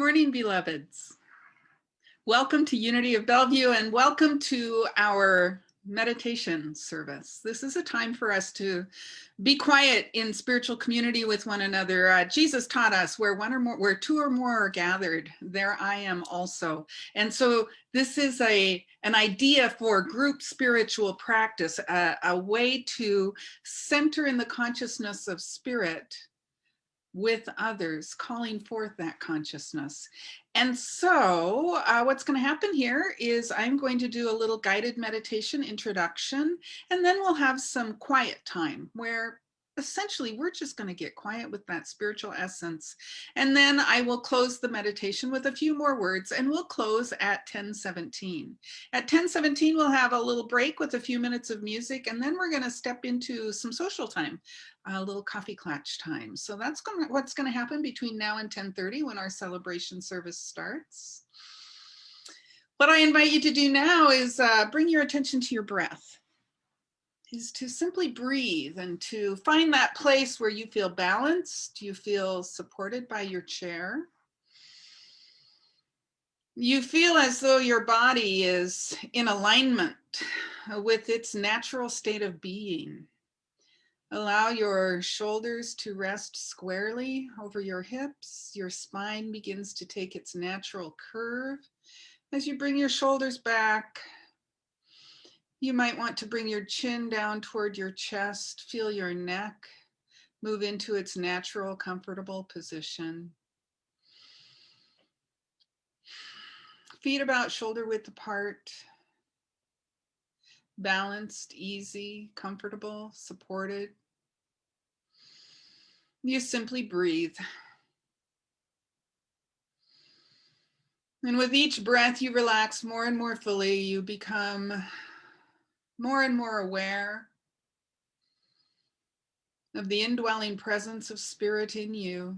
morning, beloveds. Welcome to Unity of Bellevue and welcome to our meditation service. This is a time for us to be quiet in spiritual community with one another. Jesus taught us where two or more are gathered, there I am also. And so this is an idea for group spiritual practice, a way to center in the consciousness of spirit with others, calling forth that consciousness. And so what's going to happen here is I'm going to do a little guided meditation introduction, and then we'll have some quiet time where essentially we're just going to get quiet with that spiritual essence. And then I will close the meditation with a few more words, and we'll close at 10:17. At 10:17, we'll have a little break with a few minutes of music, and then we're going to step into some social time, a little coffee clutch time. So that's what's going to happen between now and 10:30 when our celebration service starts. What I invite you to do now is bring your attention to your breath, is to simply breathe and to find that place where you feel balanced, you feel supported by your chair. You feel as though your body is in alignment with its natural state of being. Allow your shoulders to rest squarely over your hips. Your spine begins to take its natural curve. As you bring your shoulders back, you might want to bring your chin down toward your chest. Feel your neck move into its natural, comfortable position. Feet about shoulder width apart. Balanced, easy, comfortable, supported. You simply breathe. And with each breath, you relax more and more fully. You become more and more aware of the indwelling presence of spirit in you.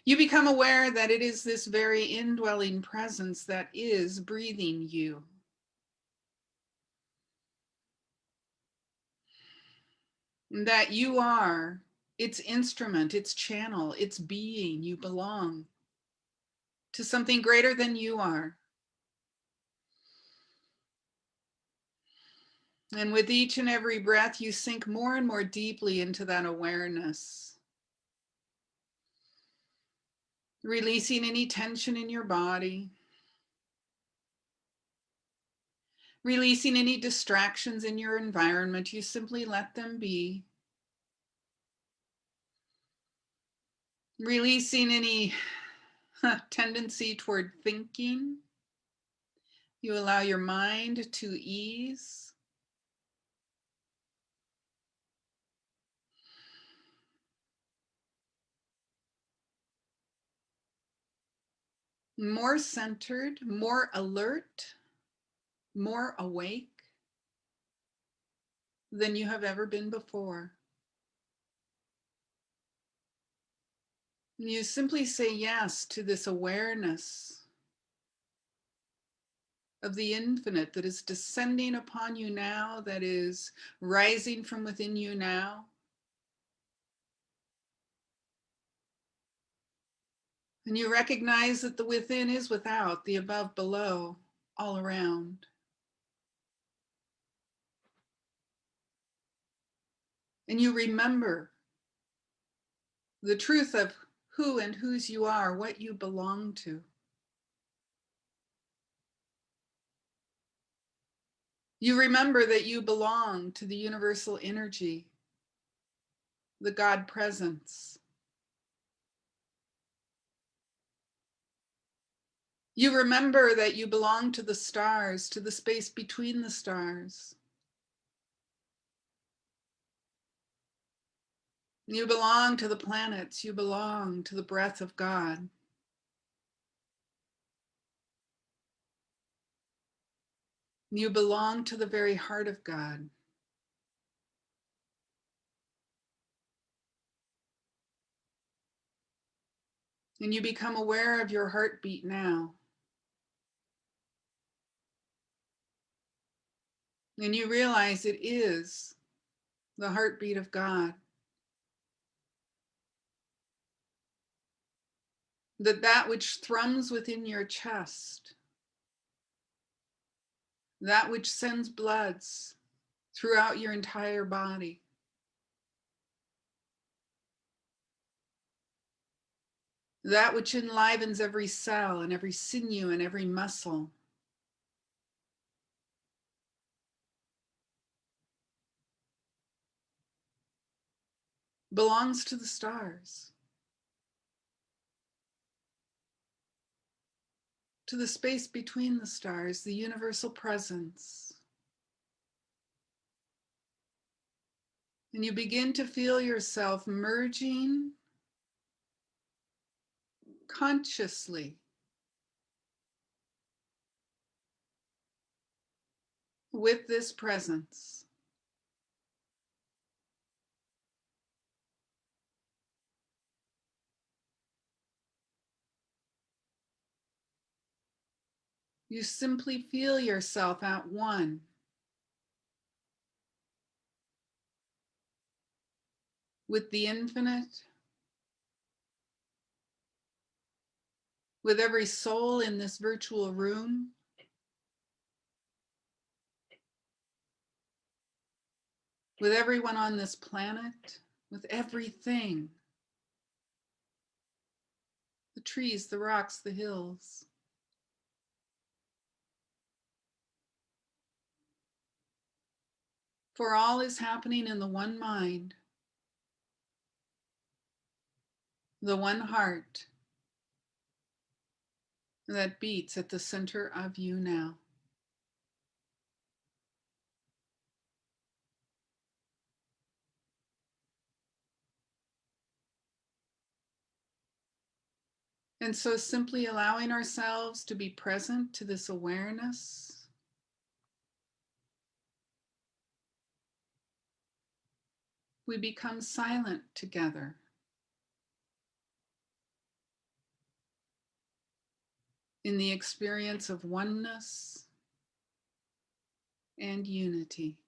You become aware that it is this very indwelling presence that is breathing you. And that you are its instrument, its channel, its being. You belong to something greater than you are. And with each and every breath, you sink more and more deeply into that awareness, releasing any tension in your body, releasing any distractions in your environment. You simply let them be. Releasing any tendency toward thinking. You allow your mind to ease. More centered, more alert, more awake than you have ever been before. You simply say yes to this awareness of the infinite that is descending upon you now, that is rising from within you now. And you recognize that the within is without, the above below, all around. And you remember the truth of who and whose you are, what you belong to. You remember that you belong to the universal energy, the God presence. You remember that you belong to the stars, to the space between the stars. You belong to the planets. You belong to the breath of God. You belong to the very heart of God. And you become aware of your heartbeat now. And you realize it is the heartbeat of God. that which thrums within your chest, that which sends bloods throughout your entire body, that which enlivens every cell and every sinew and every muscle, belongs to the stars, to the space between the stars, the universal presence. And you begin to feel yourself merging consciously with this presence. You simply feel yourself at one with the infinite, with every soul in this virtual room, with everyone on this planet, with everything, the trees, the rocks, the hills. For all is happening in the one mind, the one heart that beats at the center of you now. And so simply allowing ourselves to be present to this awareness, we become silent together in the experience of oneness and unity.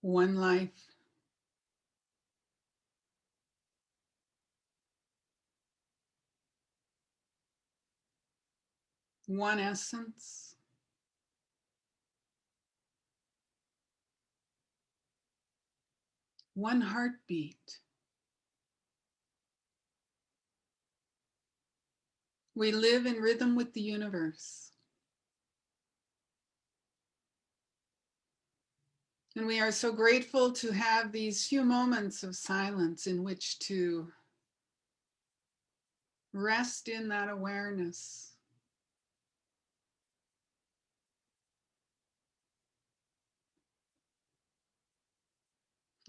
one life, one essence, one heartbeat. We live in rhythm with the universe. And we are so grateful to have these few moments of silence in which to rest in that awareness.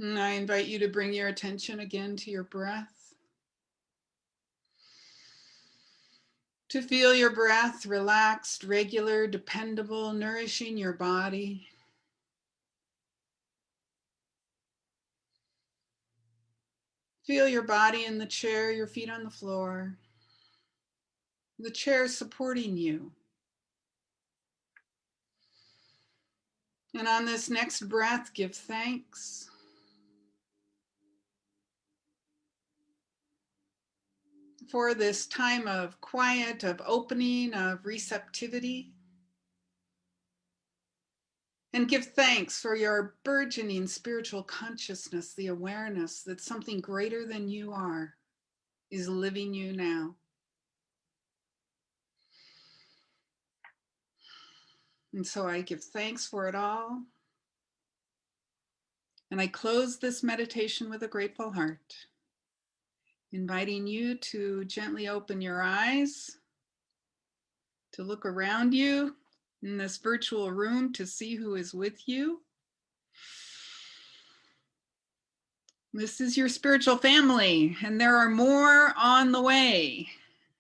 And I invite you to bring your attention again to your breath. To feel your breath relaxed, regular, dependable, nourishing your body. Feel your body in the chair, your feet on the floor. The chair supporting you. And on this next breath, give thanks. For this time of quiet, of opening, of receptivity. And give thanks for your burgeoning spiritual consciousness, the awareness that something greater than you are is living you now. And so I give thanks for it all. And I close this meditation with a grateful heart, inviting you to gently open your eyes, to look around you in this virtual room to see who is with you. This is your spiritual family, and there are more on the way.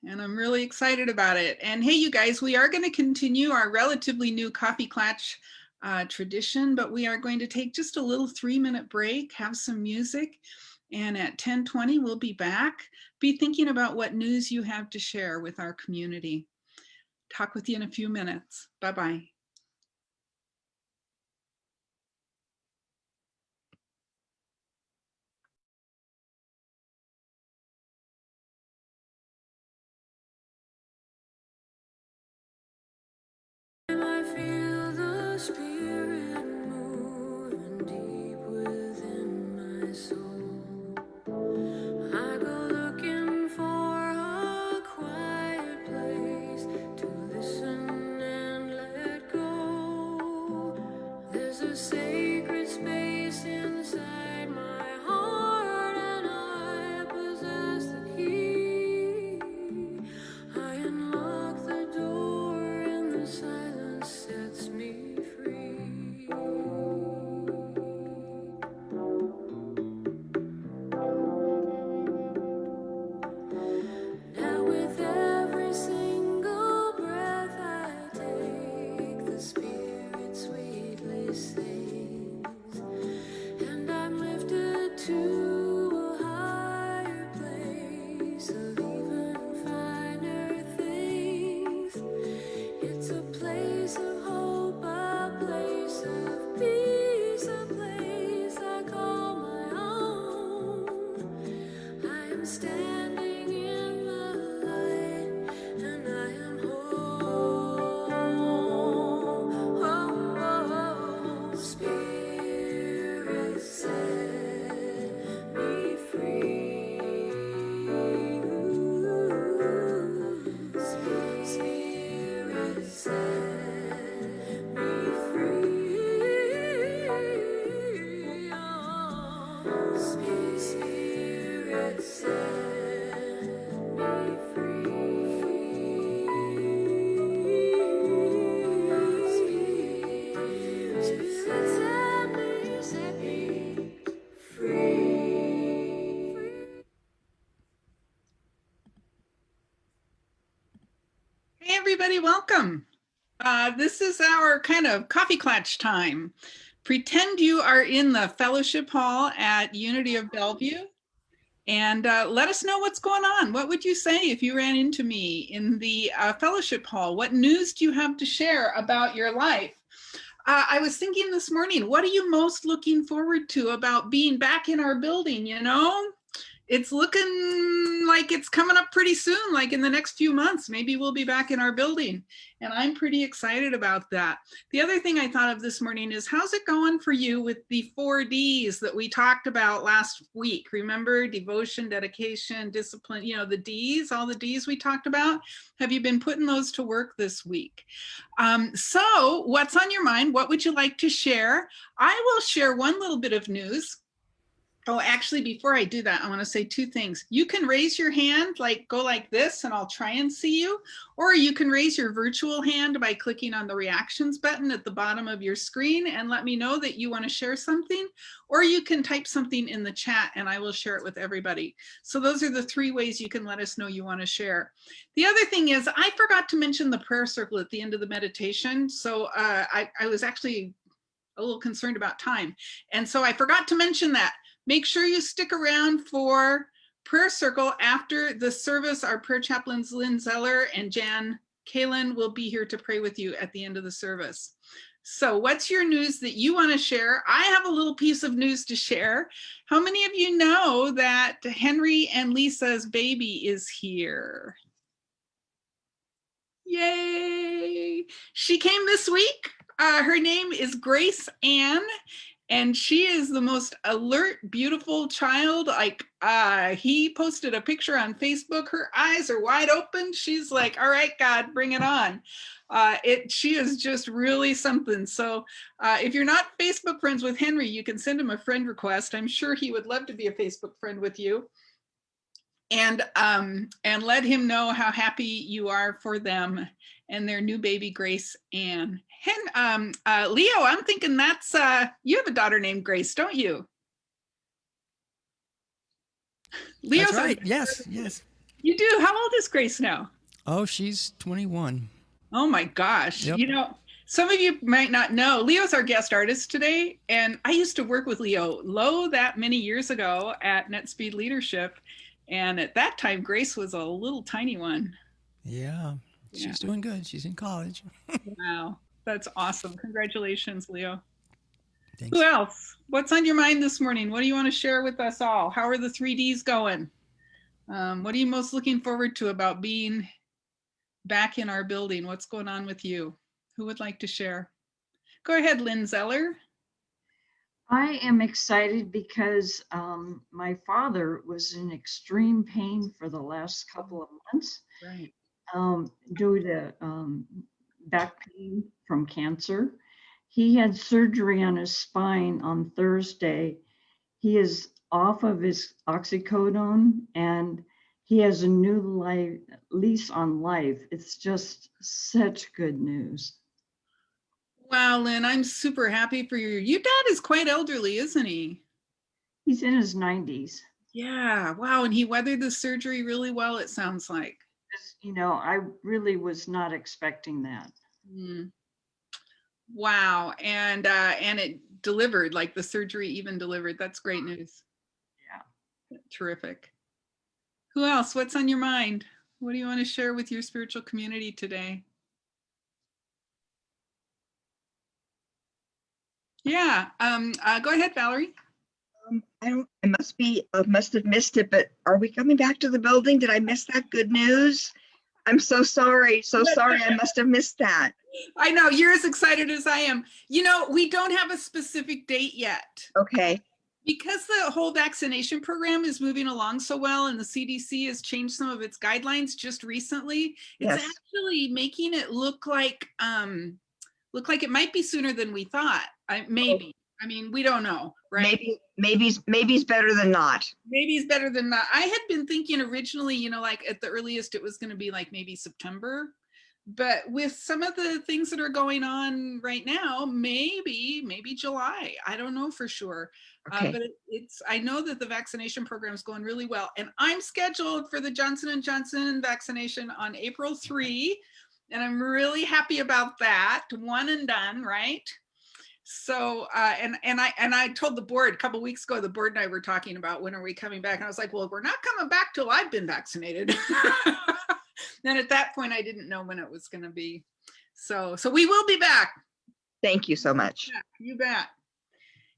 And I'm really excited about it. And hey, you guys, we are going to continue our relatively new coffee klatch tradition, but we are going to take just a little 3-minute break, have some music, and at 10:20 we'll be back. Be thinking about what news you have to share with our community. Talk with you in a few minutes. Bye-bye. I feel the spirit moving deep within my soul. I go looking for a quiet place to listen and let go. There's a sacred space inside my heart, and I possess the key. I unlock the door, and the silence sets me free. Now with every single breath I take, the Spirit sweetly sings, and I'm lifted to a higher place of even finer things. It's a place of hope, a place of peace, a place I call my own. I am standing in the light, and I am whole. Spirit set me free. Spirit set me free. Oh, Spirit set me free. Spirit set me free. Hey, everybody, welcome. This is our kind of coffee klatch time. Pretend you are in the fellowship hall at Unity of Bellevue, and let us know what's going on. What would you say if you ran into me in the fellowship hall? What news do you have to share about your life? I was thinking this morning, what are you most looking forward to about being back in our building? It's looking like it's coming up pretty soon, like in the next few months. Maybe we'll be back in our building. And I'm pretty excited about that. The other thing I thought of this morning is, how's it going for you with the 4Ds that we talked about last week? Remember, devotion, dedication, discipline, the Ds, all the Ds we talked about? Have you been putting those to work this week? So what's on your mind? What would you like to share? I will share one little bit of news. Oh, actually, before I do that, I want to say two things. You can raise your hand, like go like this, and I'll try and see you. Or you can raise your virtual hand by clicking on the reactions button at the bottom of your screen and let me know that you want to share something. Or you can type something in the chat and I will share it with everybody. So those are the three ways you can let us know you want to share. The other thing is, I forgot to mention the prayer circle at the end of the meditation. So I was actually a little concerned about time. And so I forgot to mention that. Make sure you stick around for prayer circle after the service. Our prayer chaplains, Lynn Zeller and Jan Kalin, will be here to pray with you at the end of the service. So what's your news that you want to share? I have a little piece of news to share. How many of you know that Henry and Lisa's baby is here? Yay! She came this week. Her name is Grace Ann, and she is the most alert, beautiful child. Like, he posted a picture on Facebook. Her eyes are wide open. She's like, all right, God, bring it on. She is just really something. So if you're not Facebook friends with Henry, you can send him a friend request. I'm sure he would love to be a Facebook friend with you. And let him know how happy you are for them and their new baby, Grace Ann. Leo, I'm thinking that's, you have a daughter named Grace, don't you? Leo's That's right. Yes, yes. You do? How old is Grace now? Oh, she's 21. Oh my gosh. Yep. Some of you might not know, Leo's our guest artist today. And I used to work with Leo that many years ago at NetSpeed Leadership. And at that time, Grace was a little tiny one. Yeah, she's doing good. She's in college. Wow, that's awesome. Congratulations, Leo. Thanks. Who else? What's on your mind this morning? What do you want to share with us all? How are the 3Ds going? What are you most looking forward to about being back in our building? What's going on with you? Who would like to share? Go ahead, Lynn Zeller. I am excited because my father was in extreme pain for the last couple of months, Right. Due to back pain from cancer. He had surgery on his spine on Thursday. He is off of his oxycodone and he has a new lease on life. It's just such good news. Wow, Lynn, I'm super happy for you. Your dad is quite elderly, isn't he? He's in his 90s. Yeah, wow, and he weathered the surgery really well, it sounds like. I really was not expecting that. Mm. Wow, and it delivered, like the surgery even delivered. That's great news. Yeah. Terrific. Who else? What's on your mind? What do you want to share with your spiritual community today? Yeah, go ahead, Valerie. I must have missed it, but are we coming back to the building? Did I miss that good news? I'm so sorry. So sorry. I must have missed that. I know, you're as excited as I am. We don't have a specific date yet. Okay. Because the whole vaccination program is moving along so well and the CDC has changed some of its guidelines just recently, it's actually making it look like it might be sooner than we thought. Maybe. I mean, we don't know, right? Maybe's better than not. Maybe it's better than not. I had been thinking originally, like at the earliest it was going to be like maybe September. But with some of the things that are going on right now, maybe July. I don't know for sure. Okay. But I know that the vaccination program is going really well. And I'm scheduled for the Johnson & Johnson vaccination on April 3. And I'm really happy about that. One and done, right? So, and I told the board a couple of weeks ago, the board and I were talking about when are we coming back? And I was like, well, we're not coming back till I've been vaccinated. Then at that point, I didn't know when it was going to be. So we will be back. Thank you so much. Yeah, you bet.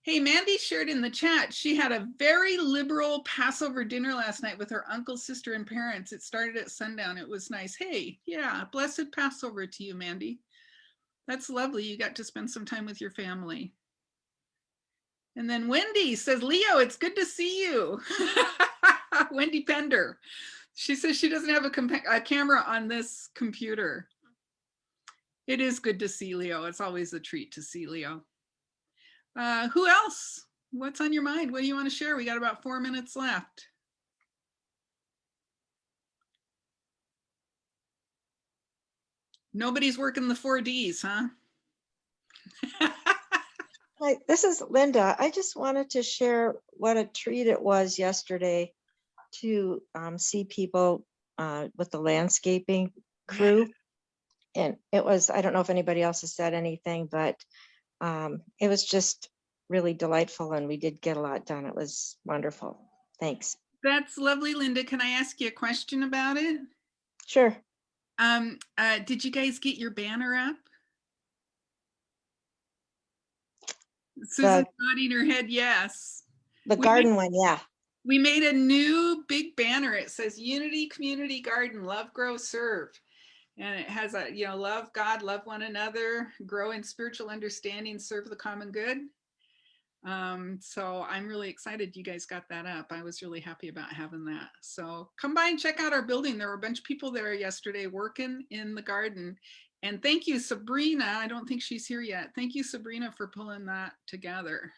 Hey, Mandy shared in the chat, she had a very liberal Passover dinner last night with her uncle, sister, and parents. It started at sundown. It was nice. Hey, yeah, blessed Passover to you, Mandy. That's lovely. You got to spend some time with your family. And then Wendy says, Leo, it's good to see you. Wendy Pender. She says she doesn't have a camera on this computer. It is good to see Leo. It's always a treat to see Leo. Who else? What's on your mind? What do you want to share? We got about 4 minutes left. Nobody's working the 4Ds, huh? Hi, this is Linda. I just wanted to share what a treat it was yesterday to see people with the landscaping crew. And it was, I don't know if anybody else has said anything, but it was just really delightful and we did get a lot done. It was wonderful. Thanks. That's lovely, Linda. Can I ask you a question about it? Sure. Did you guys get your banner up? Susan's nodding her head yes. The garden one, yeah. We made a new big banner. It says Unity Community Garden, Love, Grow, Serve. And it has a, love God, love one another, grow in spiritual understanding, serve the common good. So I'm really excited you guys got that up. I was really happy about having that. So come by and check out our building. There were a bunch of people there yesterday working in the garden. And thank you, Sabrina. I don't think she's here yet. Thank you, Sabrina, for pulling that together.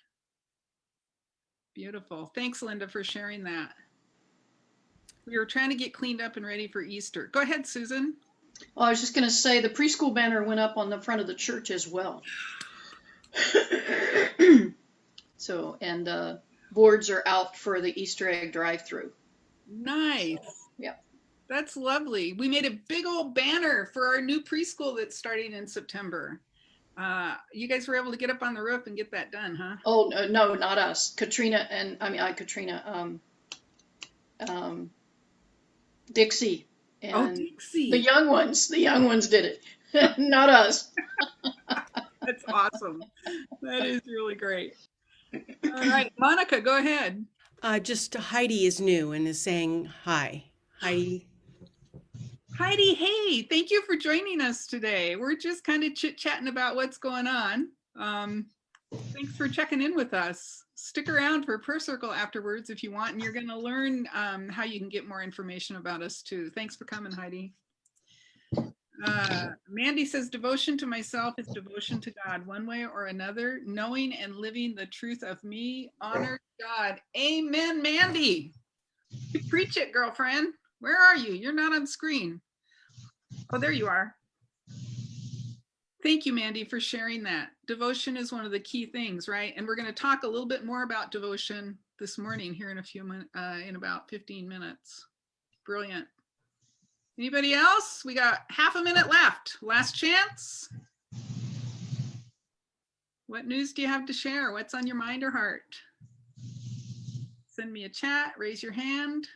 Beautiful. Thanks, Linda, for sharing that. We were trying to get cleaned up and ready for Easter. Go ahead, Susan. Well, I was just going to say the preschool banner went up on the front of the church as well. So, and boards are out for the Easter egg drive-through. Nice. So, yeah. That's lovely. We made a big old banner for our new preschool that's starting in September. You guys were able to get up on the roof and get that done, huh? Oh, no, not us. Katrina, Dixie. And Dixie. the young ones did it, not us. That's awesome. That is really great. All right, Monica, go ahead. Just Heidi is new and is saying hi. Heidi. Heidi, hey, thank you for joining us today. We're just kind of chit-chatting about what's going on. Thanks for checking in with us. Stick around for Prayer Circle afterwards if you want, and you're going to learn how you can get more information about us too. Thanks for coming, Heidi. Mandy says, devotion to myself is devotion to God, one way or another, knowing and living the truth of me, honor God. Amen, Mandy. You preach it, girlfriend. Where are you? You're not on screen. Oh, there you are. Thank you, Mandy, for sharing that. Devotion is one of the key things, right? And we're going to talk a little bit more about devotion this morning here in a few minutes, in about 15 minutes. Brilliant. Anybody else? We got half a minute left. Last chance. What news do you have to share? What's on your mind or heart? Send me a chat, raise your hand.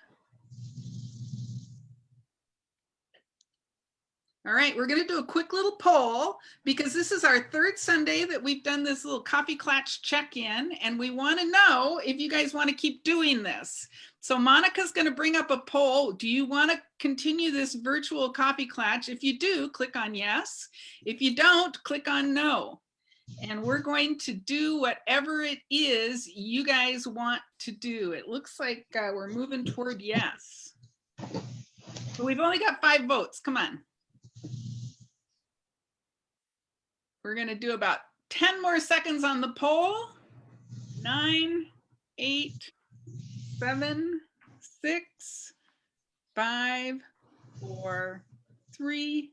All right, we're going to do a quick little poll because this is our third Sunday that we've done this little coffee clutch check-in, and we want to know if you guys want to keep doing this. So Monica's going to bring up a poll. Do you want to continue this virtual coffee clutch? If you do, click on yes. If you don't, click on no. And we're going to do whatever it is you guys want to do. It looks like we're moving toward yes. So we've only got 5 votes. Come on. We're going to do about 10 more seconds on the poll. 9, 8, 7, 6, 5, 4, 3,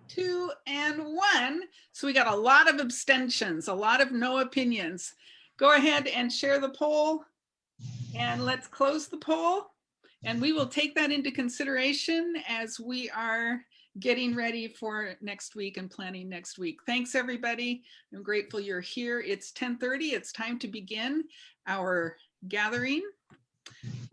2, and 1. So we got a lot of abstentions, a lot of no opinions. Go ahead and share the poll, and let's close the poll. And we will take that into consideration as we are getting ready for next week and planning next week. Thanks, everybody. I'm grateful you're here. It's 10:30. It's time to begin our gathering.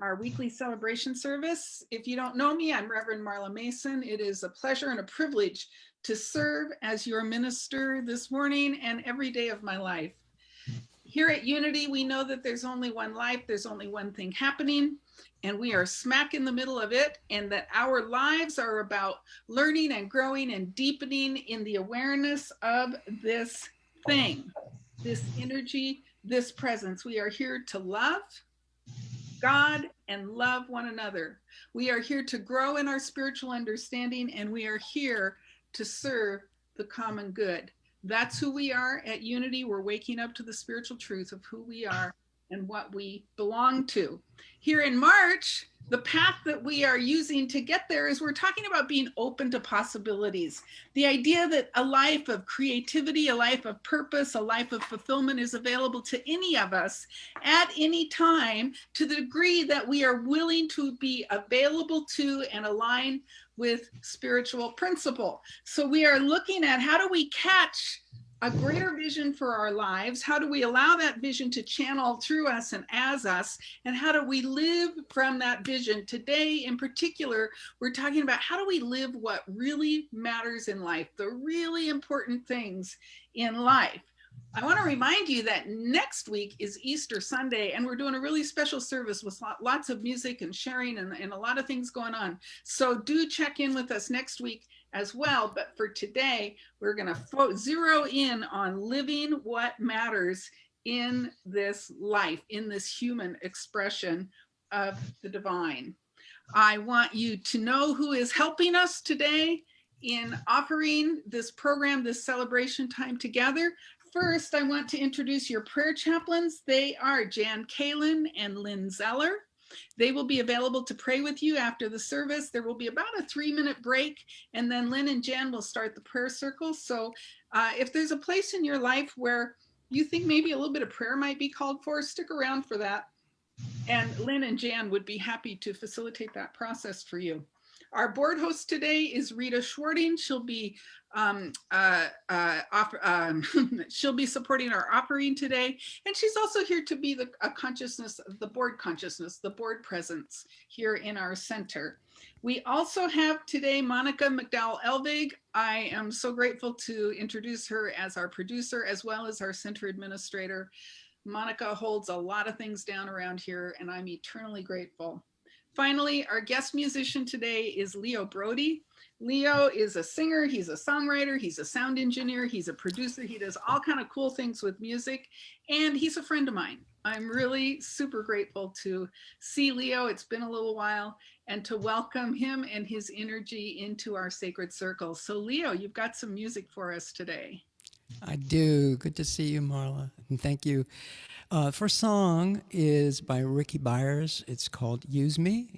our weekly celebration service. If you don't know me, I'm Reverend Marla Mason. It is a pleasure and a privilege to serve as your minister this morning and every day of my life. Here at Unity, we know that there's only one life, there's only one thing happening, and we are smack in the middle of it, and that our lives are about learning and growing and deepening in the awareness of this thing, this energy, this presence. We are here to love God and love one another. We are here to grow in our spiritual understanding, and we are here to serve the common good. That's who we are at Unity. We're waking up to the spiritual truth of who we are and what we belong to. Here in March, the path that we are using to get there is we're talking about being open to possibilities. The idea that a life of creativity, a life of purpose, a life of fulfillment is available to any of us at any time, to the degree that we are willing to be available to and align with spiritual principle. So we are looking at how do we catch a greater vision for our lives? How do we allow that vision to channel through us and as us? And how do we live from that vision? Today, in particular, we're talking about how do we live what really matters in life, the really important things in life. I want to remind you that next week is Easter Sunday, and we're doing a really special service with lots of music and sharing and a lot of things going on. So do check in with us next week as well. But for today, we're going to zero in on living what matters in this life, in this human expression of the divine. I want you to know who is helping us today in offering this program, this celebration time together. First, I want to introduce your prayer chaplains. They are Jan Kalin and Lynn Zeller. They will be available to pray with you after the service. There will be about a 3-minute break, and then Lynn and Jan will start the prayer circle. So if there's a place in your life where you think maybe a little bit of prayer might be called for, stick around for that. And Lynn and Jan would be happy to facilitate that process for you. Our board host today is Rita Schwarting. She'll be she'll be supporting our offering today, and she's also here to be a consciousness, the board consciousness, the board presence here in our center. We also have today Monica McDowell Elvig. I am so grateful to introduce her as our producer as well as our center administrator. Monica holds a lot of things down around here, and I'm eternally grateful. Finally, our guest musician today is Leo Brody. Leo is a singer, he's a songwriter, he's a sound engineer, he's a producer, he does all kind of cool things with music, and he's a friend of mine. I'm really super grateful to see Leo, it's been a little while, and to welcome him and his energy into our sacred circle. So Leo, you've got some music for us today. I do. Good to see you, Marla. And thank you. First song is by Ricky Byers. It's called Use Me.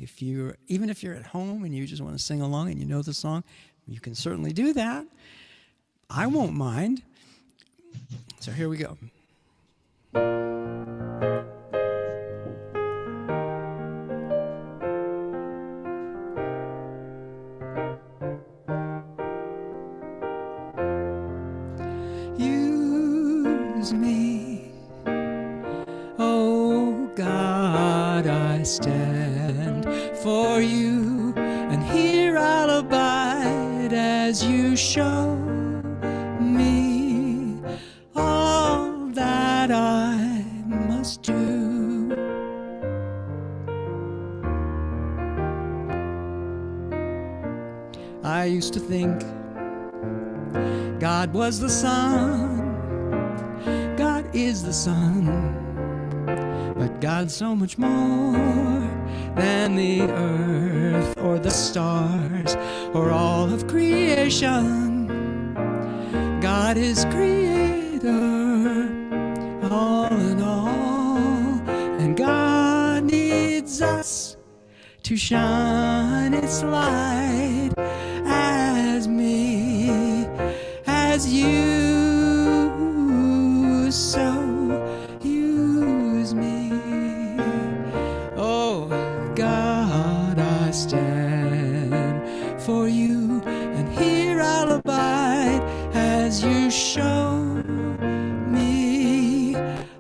Even if you're at home and you just want to sing along and you know the song, you can certainly do that. I won't mind. So here we go. Use me, oh God, I stand for you, and here I'll abide as you show me all that I must do. I used to think God was the sun, God is the sun, but God's so much more than the earth or the stars or all of creation. God is creator, all in all, and God needs us to shine its light as me, as you. So use me, oh God, I stand for you, and here I'll abide as you show me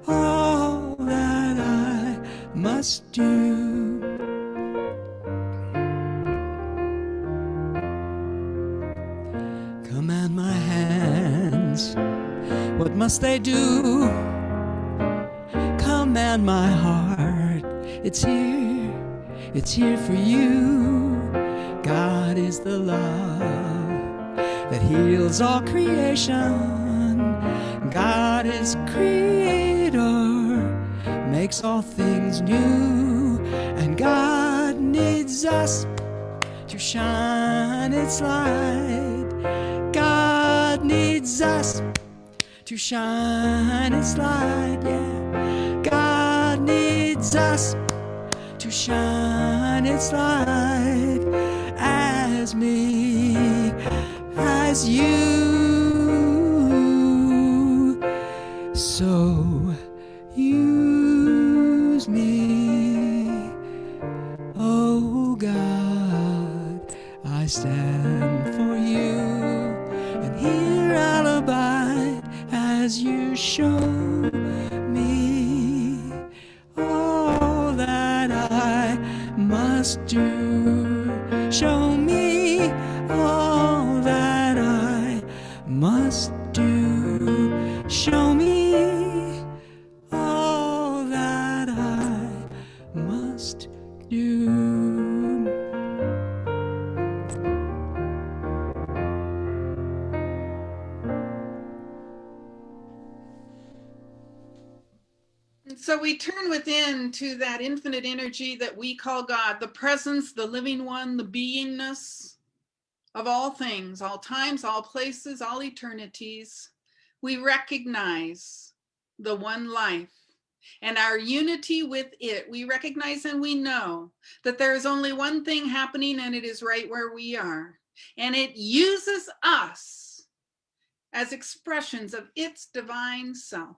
all that I must do. What must they do? Command my heart. It's here for you. God is the love that heals all creation. God is creator, makes all things new. And God needs us to shine its light. God needs us to shine its light, yeah. God needs us to shine its light as me, as you. So use me, oh God, I stand for you, and here I'll abide as you show me all that I must do. Show me all that I must do. Show me all that I must do. And so we turn within to that infinite energy that we call God, the presence, the living one, the beingness of all things, all times, all places, all eternities. We recognize the one life and our unity with it. We recognize and we know that there is only one thing happening, and it is right where we are. And it uses us as expressions of its divine self.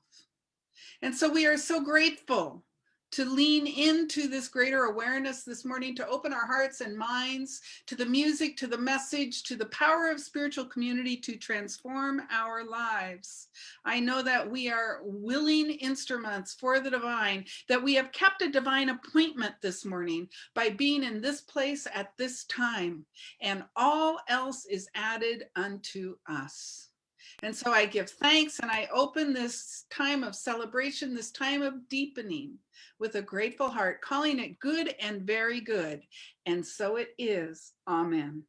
And so we are so grateful to lean into this greater awareness this morning, to open our hearts and minds to the music, to the message, to the power of spiritual community to transform our lives. I know that we are willing instruments for the divine, that we have kept a divine appointment this morning by being in this place at this time, and all else is added unto us. And so I give thanks, and I open this time of celebration, this time of deepening, with a grateful heart, calling it good and very good. And so it is. Amen.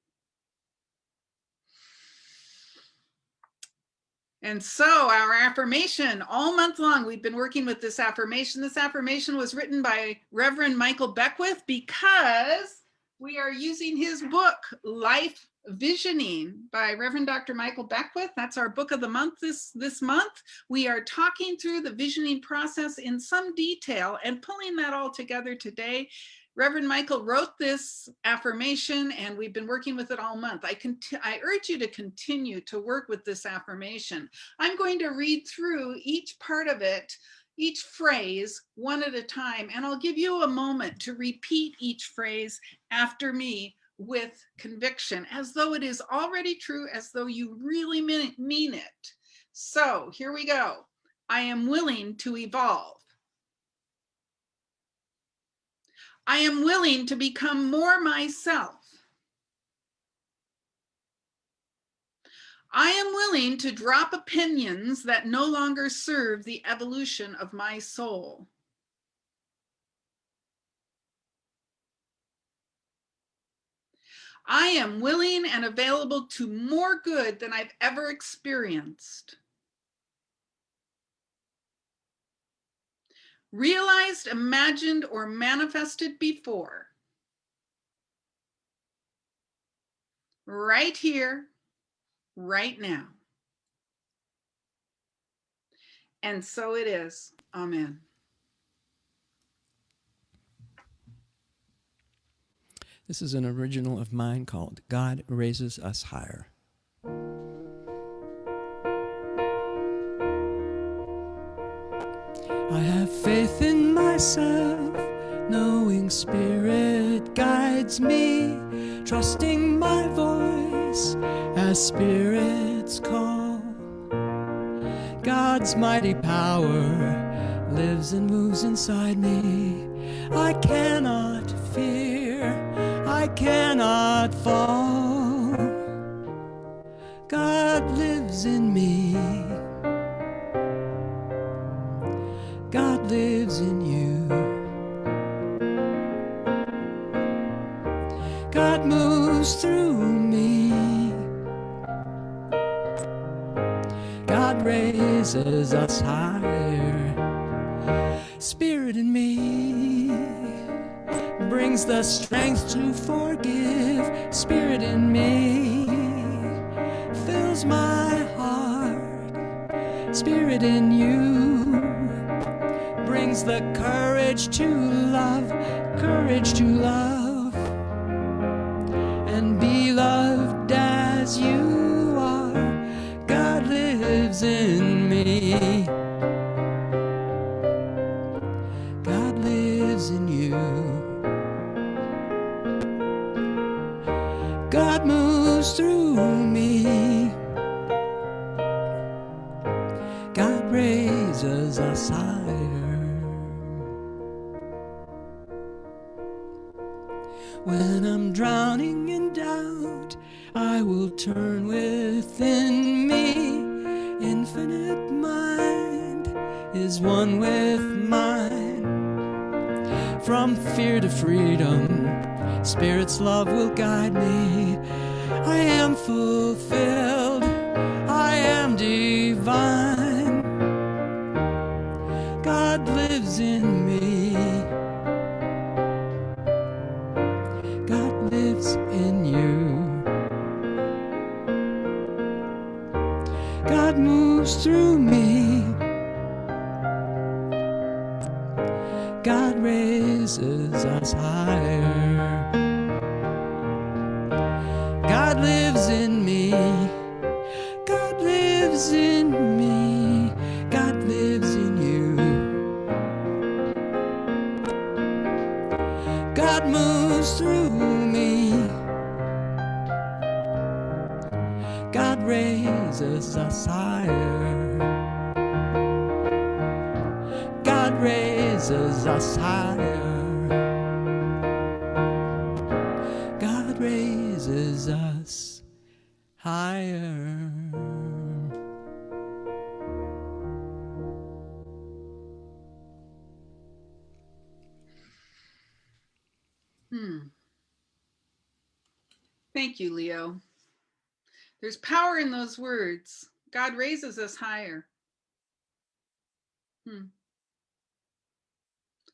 And so our affirmation, all month long, we've been working with this affirmation. This affirmation was written by Reverend Michael Beckwith because we are using his book, Life Visioning, by Reverend Dr. Michael Beckwith. That's our book of the month this month. We are talking through the visioning process in some detail and pulling that all together today. Reverend Michael wrote this affirmation, and we've been working with it all month. I urge you to continue to work with this affirmation. I'm going to read through each part of it, each phrase, one at a time, and I'll give you a moment to repeat each phrase after me with conviction, as though it is already true, as though you really mean it. So here we go. I am willing to evolve. I am willing to become more myself. I am willing to drop opinions that no longer serve the evolution of my soul. I am willing and available to more good than I've ever experienced. Realized, imagined, or manifested before. Right here, right now. And so it is. Amen. This is an original of mine called God Raises Us Higher. I have faith in myself, knowing Spirit guides me, trusting my voice as spirits call. God's mighty power lives and moves inside me. I cannot fear, I cannot fall. God lives in me. raises us higher. Spirit in me brings the strength to forgive. Spirit in me fills my heart. Spirit in you brings the courage to love, and be loved as you are. God lives in me. God lives in you. God moves through me. God raises us higher. When I'm drowning in doubt, I will turn within me. Infinite mind is one with mine. From fear to freedom, Spirit's love will guide me. I am fulfilled, I am divine. God lives in me. God lives in you. God moves through me. God raises us higher. God lives in me. God lives in me. God lives in you. God moves through me. God raises us higher. God raises us higher. God raises us higher. Thank you, Leo. There's power in those words. God raises us higher.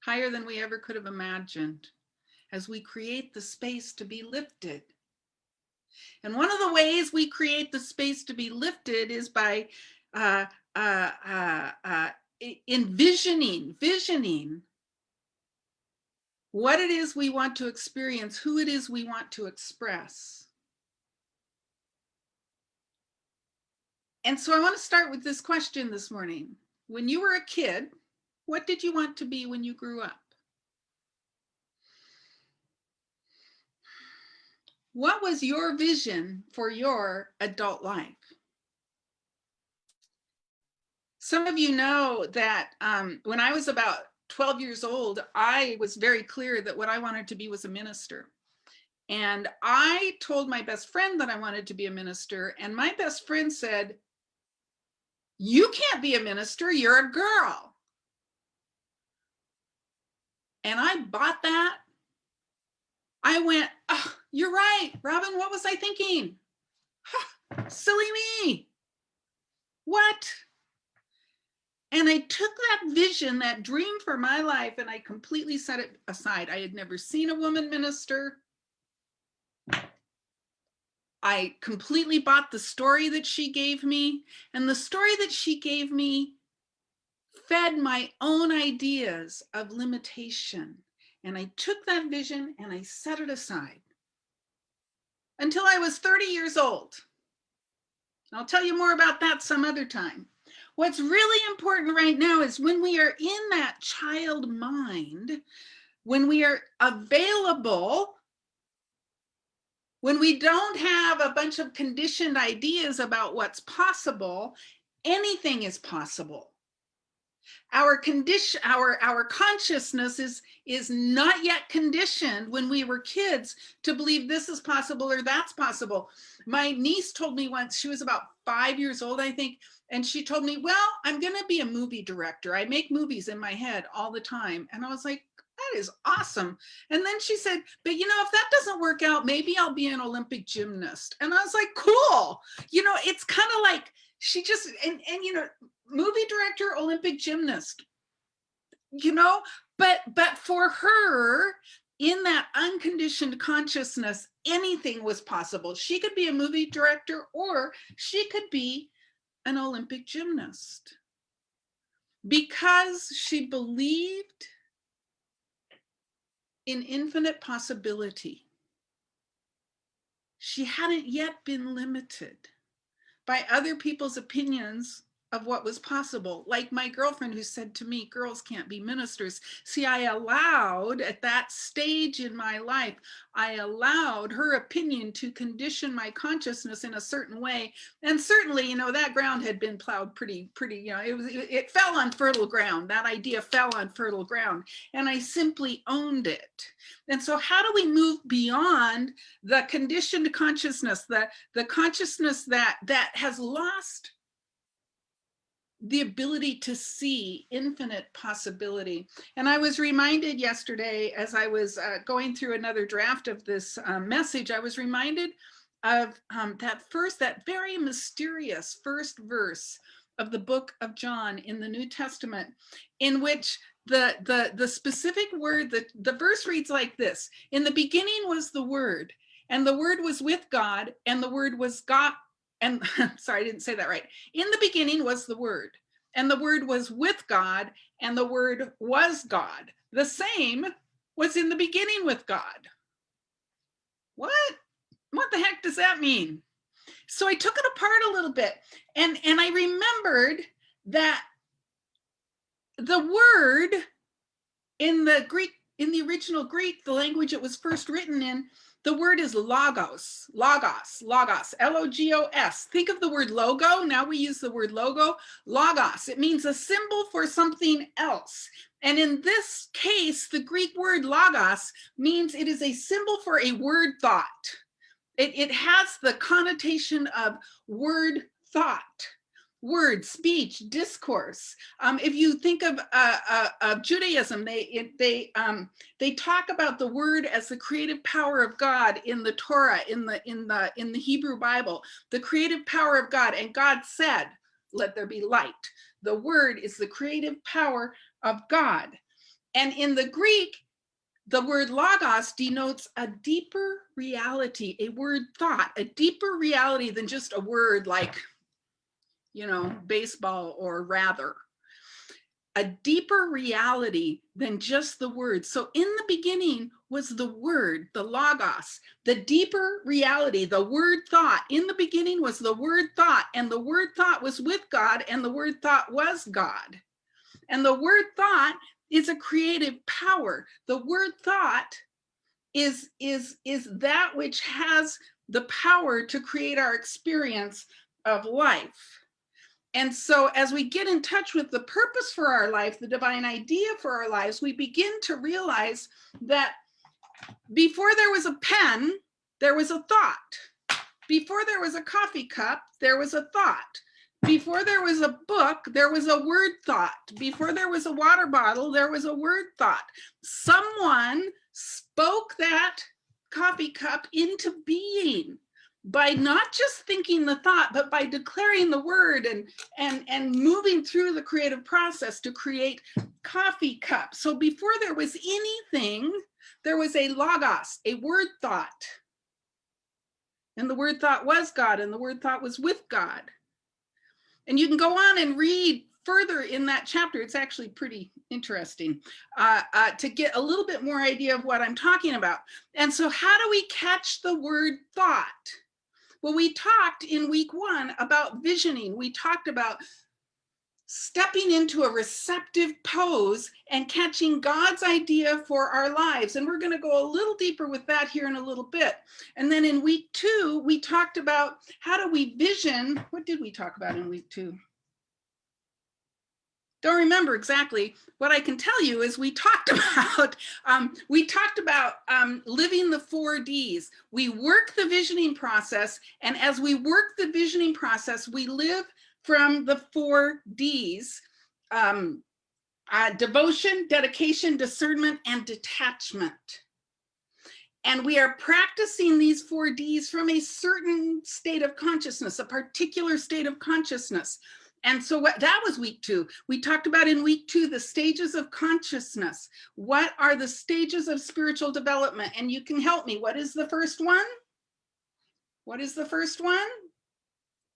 Higher than we ever could have imagined, as we create the space to be lifted. And one of the ways we create the space to be lifted is by visioning what it is we want to experience, who it is we want to express. And so I want to start with this question this morning. When you were a kid, what did you want to be when you grew up? What was your vision for your adult life? Some of you know that when I was about 12 years old, I was very clear that what I wanted to be was a minister. And I told my best friend that I wanted to be a minister, and my best friend said, "You can't be a minister, you're a girl." And I bought that. I went, "Oh, you're right, Robin, what was I thinking? Silly me. What?" And I took that vision, that dream for my life, and I completely set it aside. I had never seen a woman minister. I completely bought the story that she gave me, and the story that she gave me fed my own ideas of limitation. And I took that vision and I set it aside until I was 30 years old. I'll tell you more about that some other time. What's really important right now is when we are in that child mind, when we are available, when we don't have a bunch of conditioned ideas about what's possible, anything is possible. Our condition, our consciousness is not yet conditioned when we were kids to believe this is possible or that's possible. My niece told me once, she was about 5 years old, I think, and she told me, "Well, I'm going to be a movie director. I make movies in my head all the time." And I was like, "That is awesome." And then she said, "But you know, if that doesn't work out, maybe I'll be an Olympic gymnast." And I was like, "Cool." You know, it's kind of like she just, and movie director, Olympic gymnast, but for her, in that unconditioned consciousness, anything was possible. She could be a movie director, or she could be an Olympic gymnast, because she believed in infinite possibility. She hadn't yet been limited by other people's opinions of what was possible. Like my girlfriend who said to me, girls can't be ministers. See, I allowed, at that stage in my life, I allowed her opinion to condition my consciousness in a certain way. And certainly, that ground had been plowed pretty, it fell on fertile ground. That idea fell on fertile ground. And I simply owned it. And so how do we move beyond the conditioned consciousness, the consciousness that has lost the ability to see infinite possibility? And I was reminded yesterday, as I was going through another draft of this message, I was reminded of that very mysterious first verse of the book of John in the New Testament, in which the specific word, the verse reads like this: in the beginning was the Word, and the Word was with God, and the Word was God. And sorry, I didn't say that right. In the beginning was the Word, and the Word was with God, and the Word was God. The same was in the beginning with God. What the heck does that mean? So I took it apart a little bit, and I remembered that the word in the Greek, in the original Greek, the language it was first written in, the word is logos, L-O-G-O-S. Think of the word logo. Now we use the word logo, logos. It means a symbol for something else. And in this case, the Greek word logos means it is a symbol for a word thought. It has the connotation of word thought. Word, speech, discourse. If you think of Judaism, they talk about the word as the creative power of God in the Torah, in the Hebrew Bible, the creative power of God. And God said, "Let there be light." The word is the creative power of God. And in the Greek, the word logos denotes a deeper reality, a word thought, a deeper reality than just a word like, baseball or rather. A deeper reality than just the word. So in the beginning was the word, the logos, the deeper reality, the word thought. In the beginning was the word thought, and the word thought was with God, and the word thought was God. And the word thought is a creative power. The word thought is that which has the power to create our experience of life. And so as we get in touch with the purpose for our life, the divine idea for our lives, we begin to realize that before there was a pen, there was a thought. Before there was a coffee cup, there was a thought. Before there was a book, there was a word thought. Before there was a water bottle, there was a word thought. Someone spoke that coffee cup into being by not just thinking the thought, but by declaring the word and moving through the creative process to create coffee cup. So before there was anything, there was a logos, a word thought. And the word thought was God, and the word thought was with God. And you can go on and read further in that chapter. It's actually pretty interesting to get a little bit more idea of what I'm talking about. And so how do we catch the word thought? Well, we talked in week 1 about visioning. We talked about stepping into a receptive pose and catching God's idea for our lives. And we're going to go a little deeper with that here in a little bit. And then in week 2, we talked about how do we vision. What did we talk about in week 2? Don't remember exactly. What I can tell you is we talked about living the 4 Ds. We work the visioning process, and as we work the visioning process, we live from the 4 Ds: devotion, dedication, discernment, and detachment. And we are practicing these 4Ds from a certain state of consciousness, a particular state of consciousness. And so that was week 2. We talked about in week 2, the stages of consciousness. What are the stages of spiritual development? And you can help me. What is the first one? What is the first one?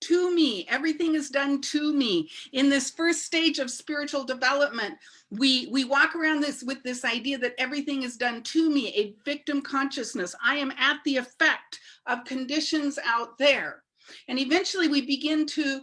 To me. Everything is done to me. In this first stage of spiritual development, we walk around this with this idea that everything is done to me, a victim consciousness. I am at the effect of conditions out there. And eventually we begin to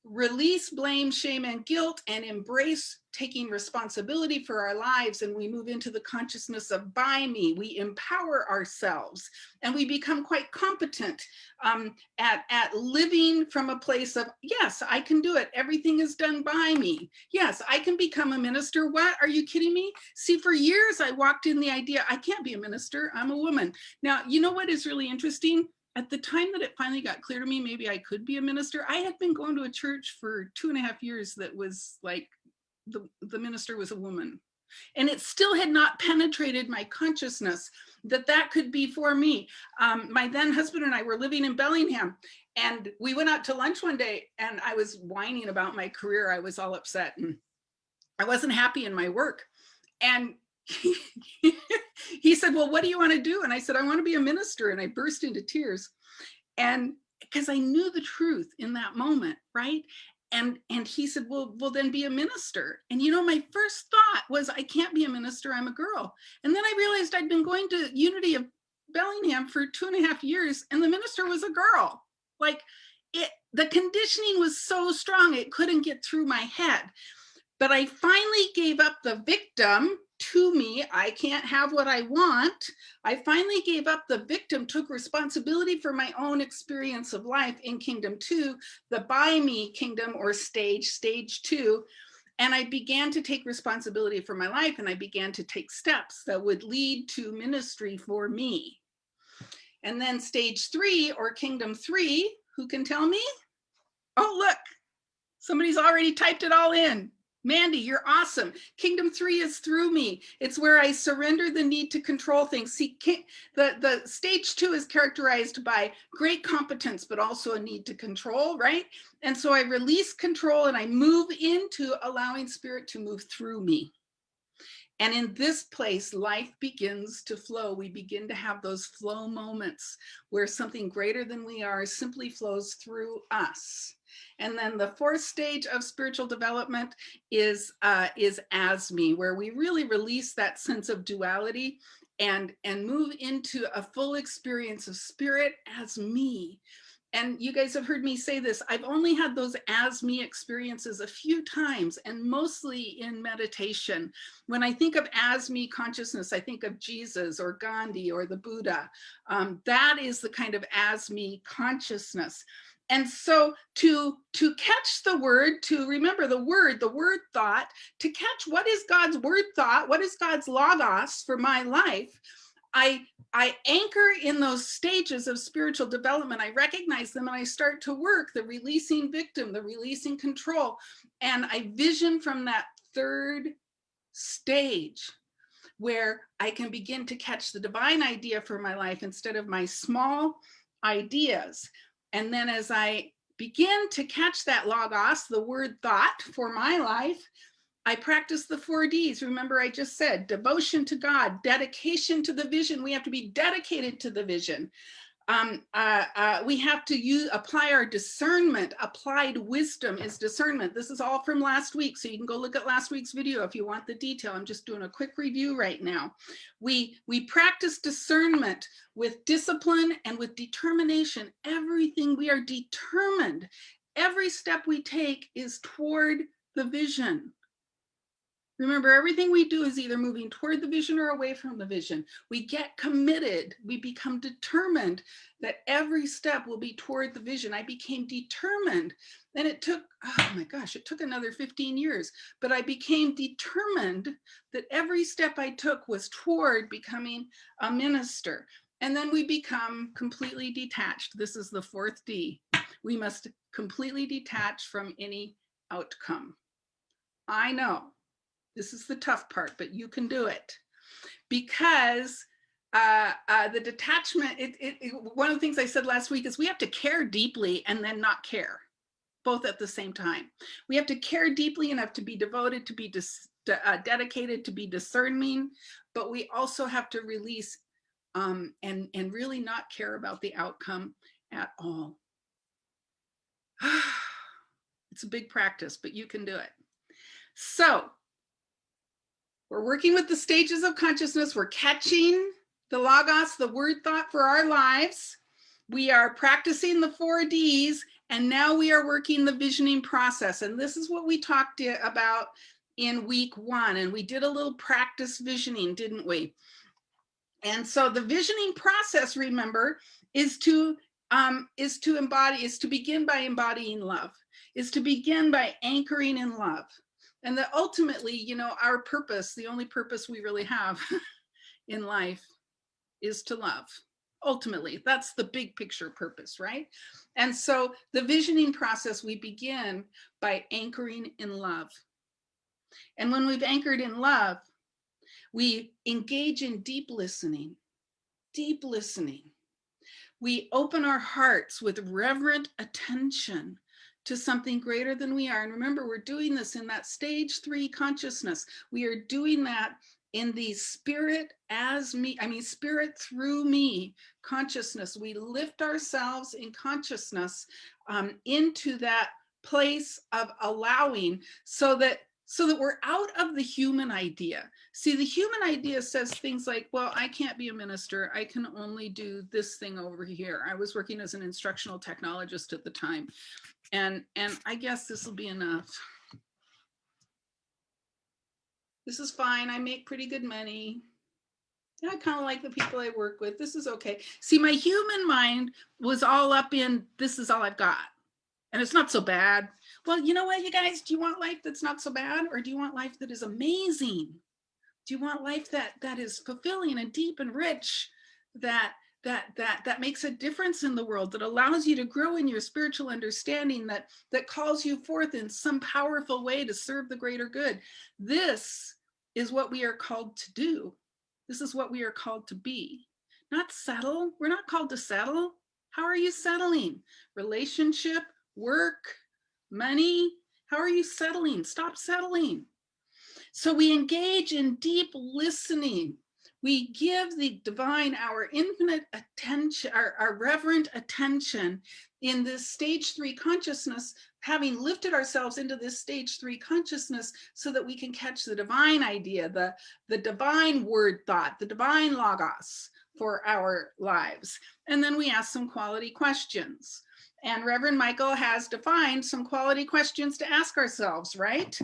release blame, shame, and guilt and embrace taking responsibility for our lives. And we move into the consciousness of by me. We empower ourselves and we become quite competent at living from a place of, yes, I can do it. Everything is done by me. Yes, I can become a minister. What? Are you kidding me? See, for years I walked in the idea, I can't be a minister. I'm a woman. Now, you know what is really interesting? At the time that it finally got clear to me, maybe I could be a minister, I had been going to a church for 2.5 years that was like, the minister was a woman. And it still had not penetrated my consciousness that that could be for me. My then husband and I were living in Bellingham, and we went out to lunch one day, and I was whining about my career. I was all upset, and I wasn't happy in my work. And he said, well, what do you want to do? And I said, I want to be a minister. And I burst into tears. And because I knew the truth in that moment, right? And he said, well, then be a minister. And you know, my first thought was, I can't be a minister, I'm a girl. And then I realized I'd been going to Unity of Bellingham for 2.5 years, and the minister was a girl. Like the conditioning was so strong, it couldn't get through my head. But I finally gave up the victim to me. I can't have what I want. I finally gave up the victim, took responsibility for my own experience of life in Kingdom 2, the by me kingdom or stage 2. And I began to take responsibility for my life, and I began to take steps that would lead to ministry for me. And then stage 3 or Kingdom 3, who can tell me? Oh, look, somebody's already typed it all in. Mandy, you're awesome. Kingdom 3 is through me. It's where I surrender the need to control things. See, the stage 2 is characterized by great competence, but also a need to control, right? And so I release control and I move into allowing spirit to move through me. And in this place, life begins to flow. We begin to have those flow moments where something greater than we are simply flows through us. And then the 4th stage of spiritual development is as me, where we really release that sense of duality and move into a full experience of spirit as me. And you guys have heard me say this, I've only had those as me experiences a few times, and mostly in meditation. When I think of as me consciousness, I think of Jesus or Gandhi or the Buddha. That is the kind of as me consciousness. And so to catch the word, to remember the word thought, to catch what is God's word thought, what is God's logos for my life, I anchor in those stages of spiritual development. I recognize them and I start to work the releasing victim, the releasing control. And I vision from that 3rd stage where I can begin to catch the divine idea for my life instead of my small ideas. And then as I begin to catch that logos, the word thought for my life, I practice the 4Ds. Remember, I just said devotion to God, dedication to the vision. We have to be dedicated to the vision. We have to apply our discernment. Applied wisdom is discernment. This is all from last week, so you can go look at last week's video if you want the detail. I'm just doing a quick review right now. We practice discernment with discipline and with determination. Everything we are determined. Every step we take is toward the vision. Remember, everything we do is either moving toward the vision or away from the vision. We get committed. We become determined that every step will be toward the vision. I became determined. And it took, oh my gosh, it took another 15 years. But I became determined that every step I took was toward becoming a minister. And then we become completely detached. This is the 4th D. We must completely detach from any outcome. I know. This is the tough part, but you can do it. Because the detachment, one of the things I said last week is we have to care deeply and then not care, both at the same time. We have to care deeply enough to be devoted, to be dedicated, to be discerning, but we also have to release and really not care about the outcome at all. It's a big practice, but you can do it. So we're working with the stages of consciousness. We're catching the logos, the word thought for our lives. We are practicing the 4Ds, and now we are working the visioning process. And this is what we talked about in week 1. And we did a little practice visioning, didn't we? And so the visioning process, remember, is to begin by embodying love, is to begin by anchoring in love. And that ultimately, our purpose, the only purpose we really have in life is to love. Ultimately, that's the big picture purpose, right? And so the visioning process, we begin by anchoring in love. And when we've anchored in love, we engage in deep listening. Deep listening. We open our hearts with reverent attention to something greater than we are. And remember, we're doing this in that stage 3 consciousness. We are doing that in the spirit spirit through me consciousness. We lift ourselves in consciousness into that place of allowing, so that we're out of the human idea. See, the human idea says things like, well, I can't be a minister. I can only do this thing over here. I was working as an instructional technologist at the time. And I guess this will be enough. This is fine. I make pretty good money. I kind of like the people I work with. This is okay. See, my human mind was all up in, this is all I've got. And it's not so bad. Well, you know what, you guys, do you want life that's not so bad? Or do you want life that is amazing? Do you want life that is fulfilling and deep and rich, that makes a difference in the world, that allows you to grow in your spiritual understanding, that calls you forth in some powerful way to serve the greater good? This is what we are called to do. This is what we are called to be. Not settle. We're not called to settle. How are you settling? Relationship, work, money. How are you settling? Stop settling. So we engage in deep listening. We give the divine our infinite attention, our reverent attention in this stage 3 consciousness, having lifted ourselves into this stage 3 consciousness so that we can catch the divine idea, the divine word thought, the divine logos for our lives. And then we ask some quality questions. And Reverend Michael has defined some quality questions to ask ourselves, right?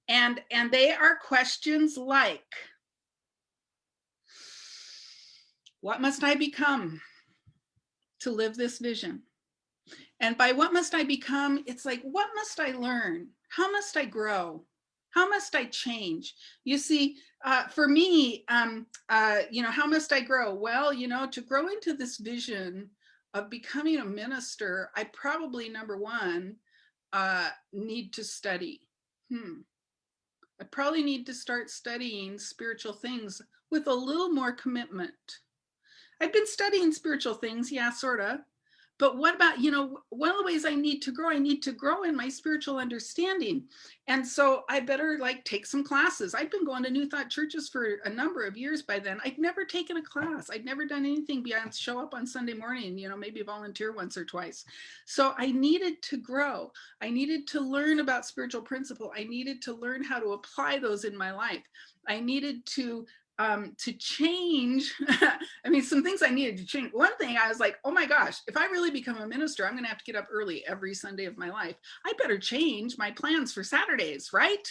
And they are questions like, what must I become to live this vision? And by what must I become, it's like, what must I learn? How must I grow? How must I change? You see, for me, how must I grow? Well, to grow into this vision of becoming a minister, I probably, number one, need to study. I probably need to start studying spiritual things with a little more commitment. I've been studying spiritual things, yeah, sort of. But what about, one of the ways I need to grow in my spiritual understanding. And so I better take some classes. I've been going to New Thought churches for a number of years by then. I'd never taken a class. I'd never done anything beyond show up on Sunday morning, maybe volunteer once or twice. So I needed to grow. I needed to learn about spiritual principle. I needed to learn how to apply those in my life. I needed to change. Some things I needed to change. One thing I was like, oh my gosh, if I really become a minister, I'm going to have to get up early every Sunday of my life. I better change my plans for Saturdays, right?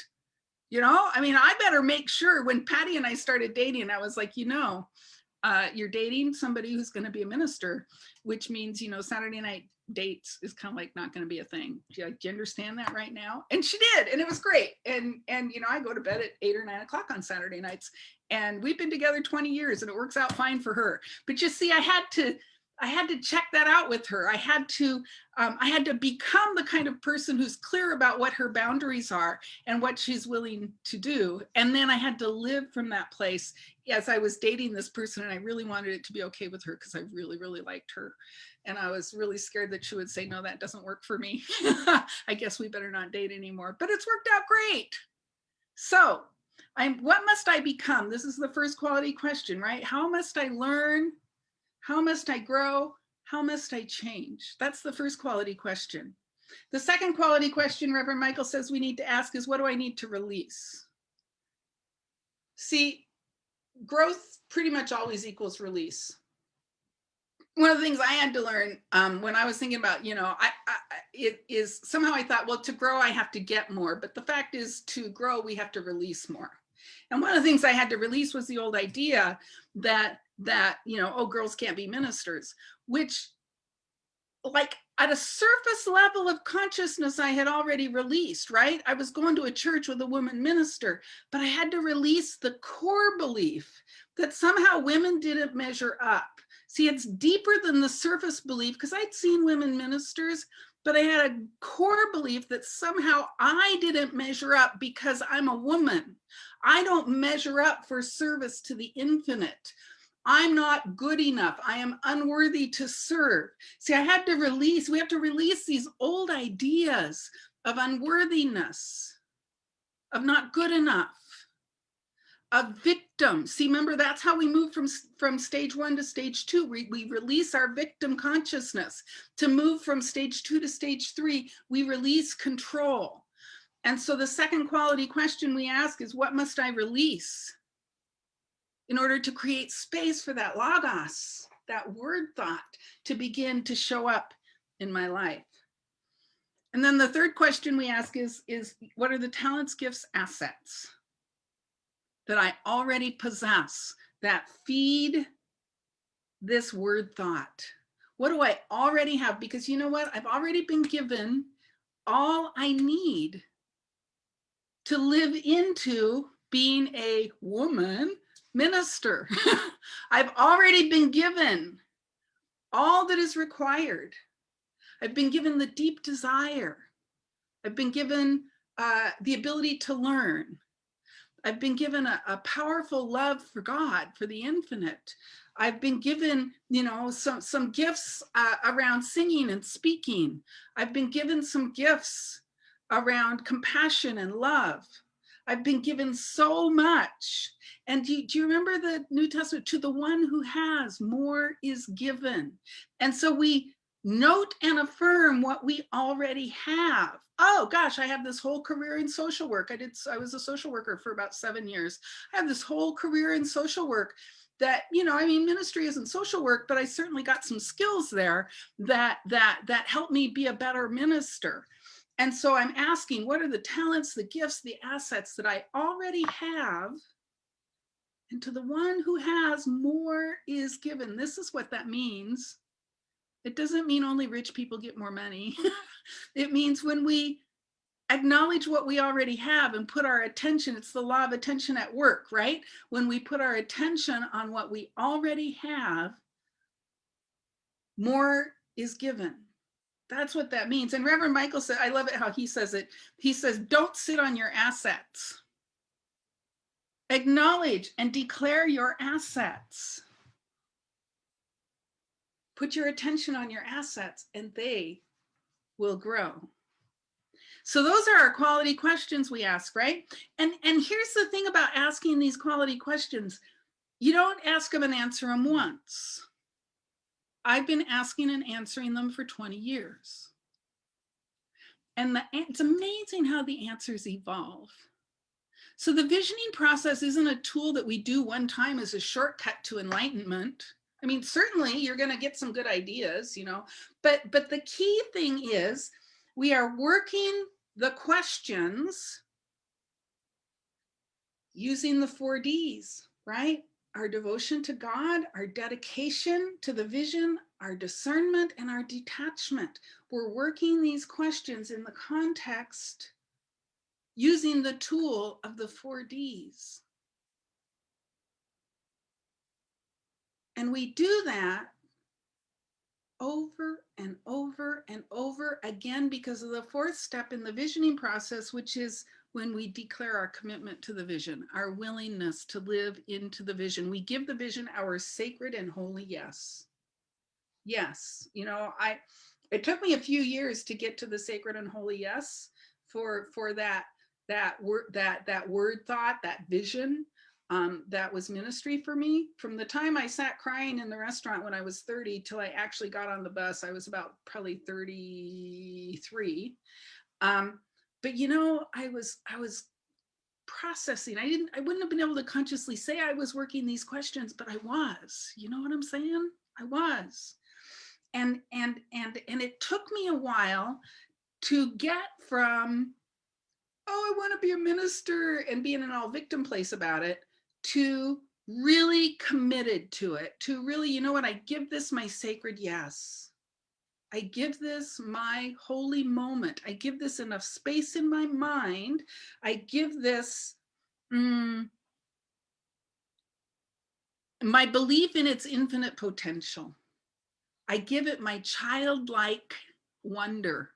I better make sure. When Patty and I started dating, I was like, you're dating somebody who's going to be a minister, which means, Saturday night dates is kind of not going to be a thing. Do you understand that right now? And she did, and it was great. And I go to bed at 8 or 9 o'clock on Saturday nights, and we've been together 20 years, and it works out fine for her. But you see, I had I had to check that out with her. I had to become the kind of person who's clear about what her boundaries are and what she's willing to do. And then I had to live from that place as I was dating this person, and I really wanted it to be okay with her because I really, really liked her. And I was really scared that she would say, no, that doesn't work for me. I guess we better not date anymore. But it's worked out great. So what must I become? This is the first quality question, right? How must I learn? How must I grow? How must I change? That's the first quality question. The second quality question Reverend Michael says we need to ask is, what do I need to release? See, growth pretty much always equals release. One of the things I had to learn when I was thinking about, it is somehow I thought, well, to grow, I have to get more. But the fact is, to grow, we have to release more. And one of the things I had to release was the old idea that oh, girls can't be ministers, which, like, at a surface level of consciousness, I had already released, right? I was going to a church with a woman minister, but I had to release the core belief that somehow women didn't measure up. See, it's deeper than the surface belief, because I'd seen women ministers, but I had a core belief that somehow I didn't measure up because I'm a woman. I don't measure up for service to the infinite. I'm not good enough. I am unworthy to serve. See, we have to release these old ideas of unworthiness, of not good enough, of victim. See, remember, that's how we move from stage 1 to stage 2. We release our victim consciousness. To move from stage 2 to stage 3, we release control. And so the second quality question we ask is, what must I release in order to create space for that logos, that word thought, to begin to show up in my life? And then the third question we ask is what are the talents, gifts, assets that I already possess that feed this word thought? What do I already have? Because you know what? I've already been given all I need to live into being a woman minister. I've already been given all that is required. I've been given the deep desire. I've been given the ability to learn. I've been given a powerful love for God, for the infinite. I've been given, some gifts around singing and speaking. I've been given some gifts around compassion and love. I've been given so much. And do you remember the New Testament? To the one who has, more is given. And so we note and affirm what we already have. Oh gosh, I have this whole career in social work. I was a social worker for about 7 years. I have this whole career in social work that, ministry isn't social work, but I certainly got some skills there that helped me be a better minister. And so I'm asking, what are the talents, the gifts, the assets that I already have? And to the one who has, more is given. This is what that means. It doesn't mean only rich people get more money. It means when we acknowledge what we already have and put our attention, it's the law of attention at work, right? When we put our attention on what we already have, more is given. That's what that means. And Reverend Michael said, I love it how he says it. He says, don't sit on your assets. Acknowledge and declare your assets. Put your attention on your assets and they will grow. So those are our quality questions we ask, right? And here's the thing about asking these quality questions. You don't ask them and answer them once. I've been asking and answering them for 20 years. And it's amazing how the answers evolve. So the visioning process isn't a tool that we do one time as a shortcut to enlightenment. I mean, certainly you're going to get some good ideas, but the key thing is we are working the questions using the 4 Ds, right? Our devotion to God, our dedication to the vision, our discernment, and our detachment. We're working these questions in the context using the tool of the 4 Ds. And we do that over and over and over again because of the fourth step in the visioning process, which is when we declare our commitment to the vision, our willingness to live into the vision. We give the vision our sacred and holy yes. Yes, you know, it took me a few years to get to the sacred and holy yes for that word thought, that vision. That was ministry for me. From the time I sat crying in the restaurant when I was 30 till I actually got on the bus, I was about probably 33. But you know, I was processing. I wouldn't have been able to consciously say I was working these questions, but I was. You know what I'm saying? I was. And it took me a while to get from, oh, I want to be a minister and be in an all victim place about it, to really committed to it, to really, you know what, I give this my sacred yes. I give this my holy moment. I give this enough space in my mind. I give this my belief in its infinite potential. I give it my childlike wonder,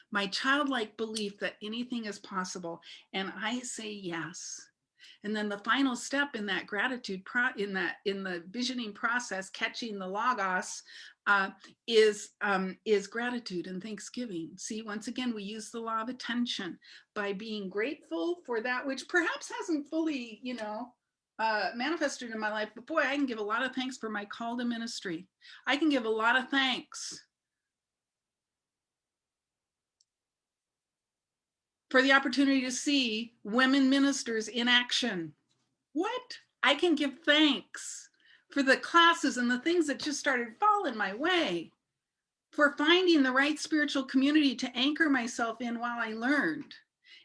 my childlike belief that anything is possible. And I say yes. And then the final step in that gratitude, in the visioning process, catching the logos, is gratitude and thanksgiving. See, once again, we use the law of attention by being grateful for that which perhaps hasn't fully, you know, manifested in my life. But boy, I can give a lot of thanks for my call to ministry. I can give a lot of thanks for the opportunity to see women ministers in action. What? I can give thanks for the classes and the things that just started falling my way, for finding the right spiritual community to anchor myself in while I learned.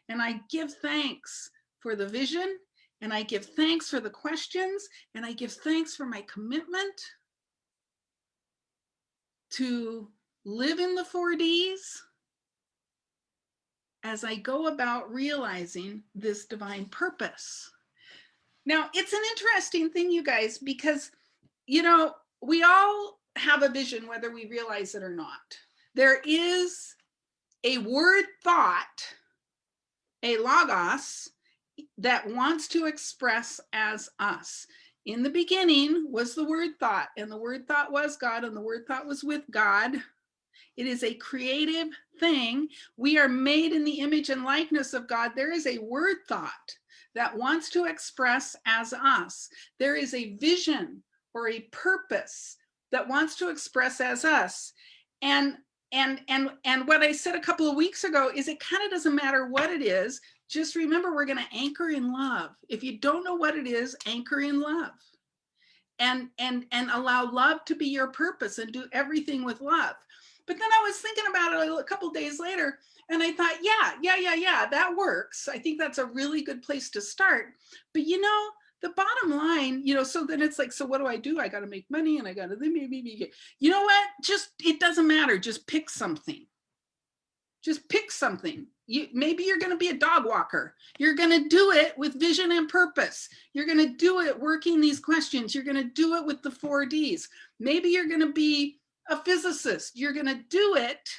And I give thanks for the vision, and I give thanks for the questions, and I give thanks for my commitment to live in the 4Ds as I go about realizing this divine purpose. Now, it's an interesting thing, you guys, because, you know, we all have a vision, whether we realize it or not. There is a word thought, a logos, that wants to express as us. In the beginning was the word thought, and the word thought was God, and the word thought was with God. It is a creative thing. We are made in the image and likeness of God. There is a word thought that wants to express as us. There is a vision or a purpose that wants to express as us. And what I said a couple of weeks ago is it kind of doesn't matter what it is. Just remember, we're going to anchor in love. If you don't know what it is, anchor in love. And allow love to be your purpose and do everything with love. But then I was thinking about it a couple of days later, and I thought, yeah, that works. I think that's a really good place to start. But you know, the bottom line, you know, so then it's like, so what do? I got to make money, and I got to, you know what? Just, it doesn't matter. Just pick something. Just pick something. Maybe you're going to be a dog walker. You're going to do it with vision and purpose. You're going to do it working these questions. You're going to do it with the 4Ds. Maybe you're going to be a physicist. You're going to do it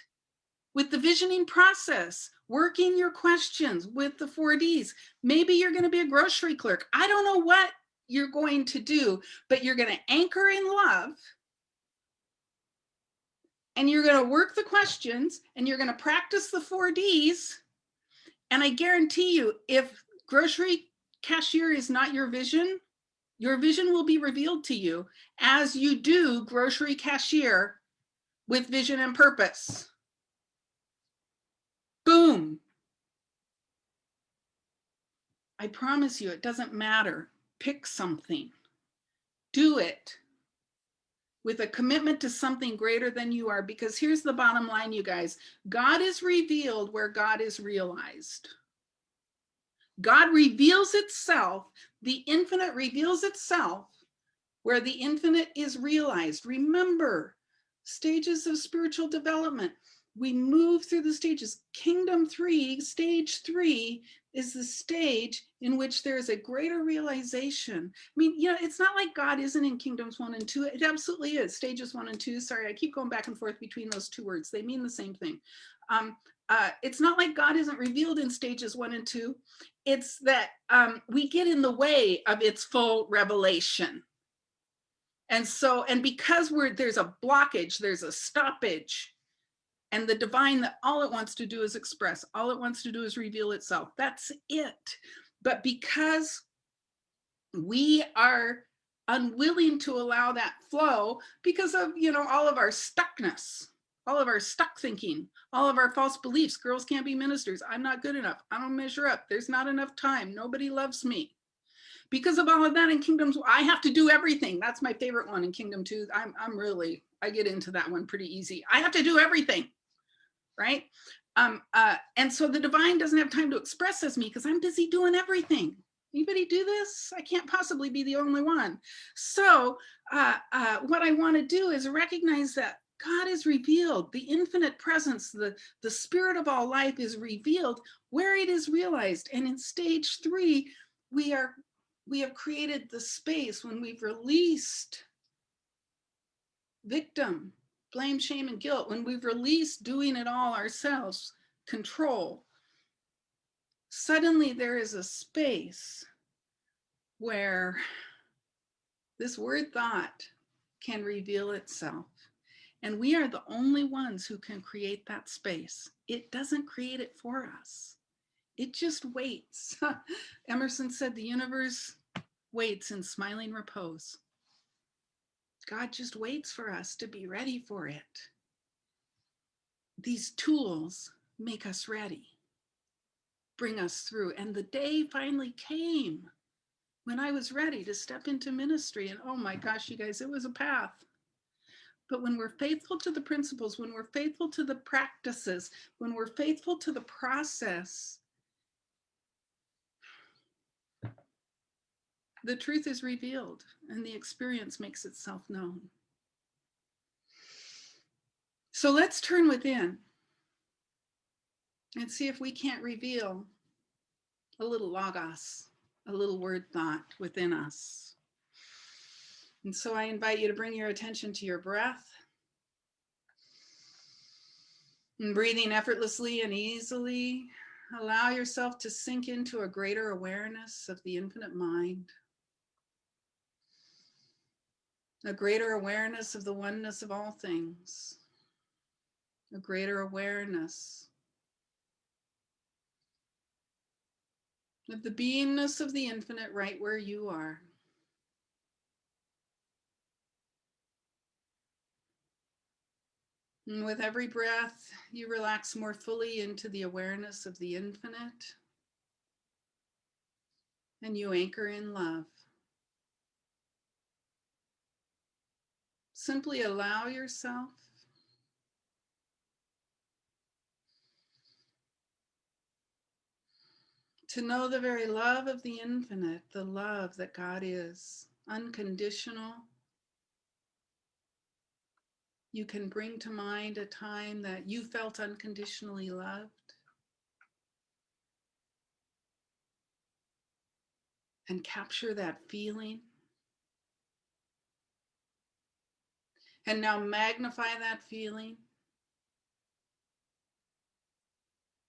with the visioning process, working your questions with the 4Ds. Maybe you're going to be a grocery clerk. I don't know what you're going to do, but you're going to anchor in love. And you're going to work the questions, and you're going to practice the 4Ds. And I guarantee you, if grocery cashier is not your vision will be revealed to you as you do grocery cashier with vision and purpose. Boom. I promise you, it doesn't matter. Pick something. Do it with a commitment to something greater than you are, because here's the bottom line, you guys. God is revealed where God is realized. God reveals itself, the infinite reveals itself where the infinite is realized. Remember, stages of spiritual development. We move through the stages. Kingdom 3, stage 3, is the stage in which there is a greater realization. I mean, it's not like God isn't in kingdoms 1 and 2. It absolutely is. Stages 1 and 2. Sorry, I keep going back and forth between those two words. They mean the same thing. It's not like God isn't revealed in stages 1 and 2. It's that we get in the way of its full revelation. And because there's a blockage, there's a stoppage, and the divine, that all it wants to do is express, all it wants to do is reveal itself. That's it. But because we are unwilling to allow that flow because of, all of our stuckness, all of our stuck thinking, all of our false beliefs. Girls can't be ministers. I'm not good enough. I don't measure up. There's not enough time. Nobody loves me. Because of all of that in Kingdoms, I have to do everything. That's my favorite one in Kingdom 2. I get into that one pretty easy. I have to do everything. Right? And so the divine doesn't have time to express as me because I'm busy doing everything. Anybody do this? I can't possibly be the only one. So what I want to do is recognize that God is revealed. The infinite presence, the spirit of all life is revealed where it is realized. And in stage 3, we have created the space when we've released victim, blame, shame, and guilt, when we've released doing it all ourselves, control, suddenly there is a space where this word thought can reveal itself. And we are the only ones who can create that space. It doesn't create it for us. It just waits. Emerson said the universe waits in smiling repose. God just waits for us to be ready for it. These tools make us ready, bring us through. And the day finally came when I was ready to step into ministry. And oh my gosh, you guys, it was a path. But when we're faithful to the principles, when we're faithful to the practices, when we're faithful to the process, the truth is revealed and the experience makes itself known. So let's turn within and see if we can't reveal a little logos, a little word thought within us. And so I invite you to bring your attention to your breath. And breathing effortlessly and easily, allow yourself to sink into a greater awareness of the infinite mind, a greater awareness of the oneness of all things, a greater awareness of the beingness of the infinite right where you are. And with every breath, you relax more fully into the awareness of the infinite, and you anchor in love. Simply allow yourself to know the very love of the infinite, the love that God is, unconditional. You can bring to mind a time that you felt unconditionally loved and capture that feeling. And now magnify that feeling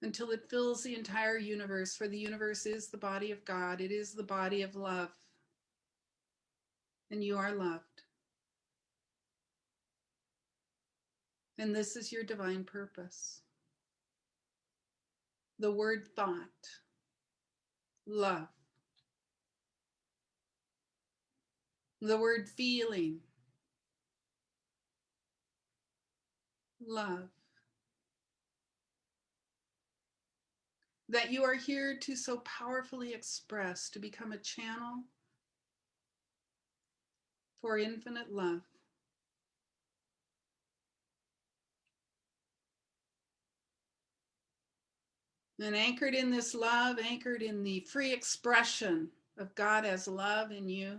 until it fills the entire universe, for the universe is the body of God. It is the body of love. And you are loved. And this is your divine purpose. The word thought, love. The word feeling, love. That you are here to so powerfully express, to become a channel for infinite love. And anchored in this love, anchored in the free expression of God as love in you,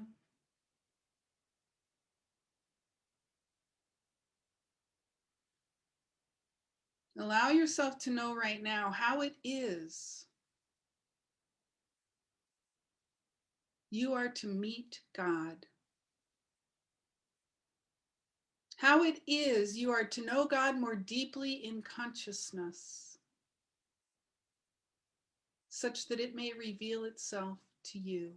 allow yourself to know right now how it is You are to meet God. How it is you are to know God more deeply in consciousness, such that it may reveal itself to you.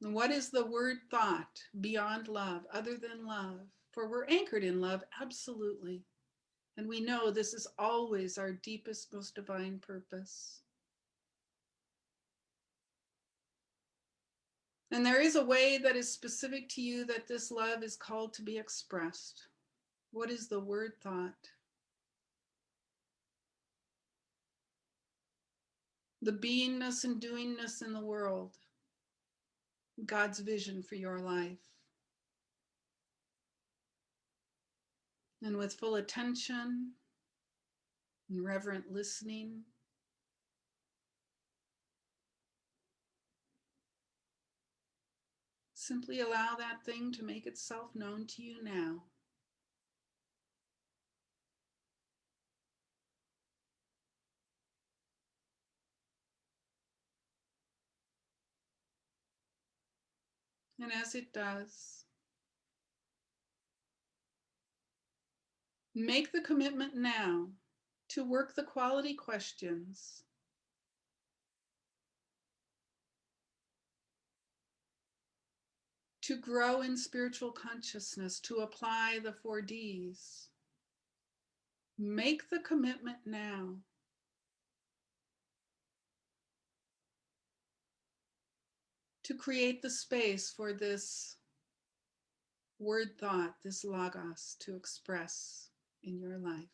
And what is the word thought beyond love, other than love? For we're anchored in love, absolutely. And we know this is always our deepest, most divine purpose. And there is a way that is specific to you that this love is called to be expressed. What is the word thought? The beingness and doingness in the world. God's vision for your life. And with full attention and reverent listening, simply allow that thing to make itself known to you now. And as it does, make the commitment now to work the quality questions, to grow in spiritual consciousness, to apply the 4Ds. Make the commitment now. To create the space for this word thought, this logos, to express in your life.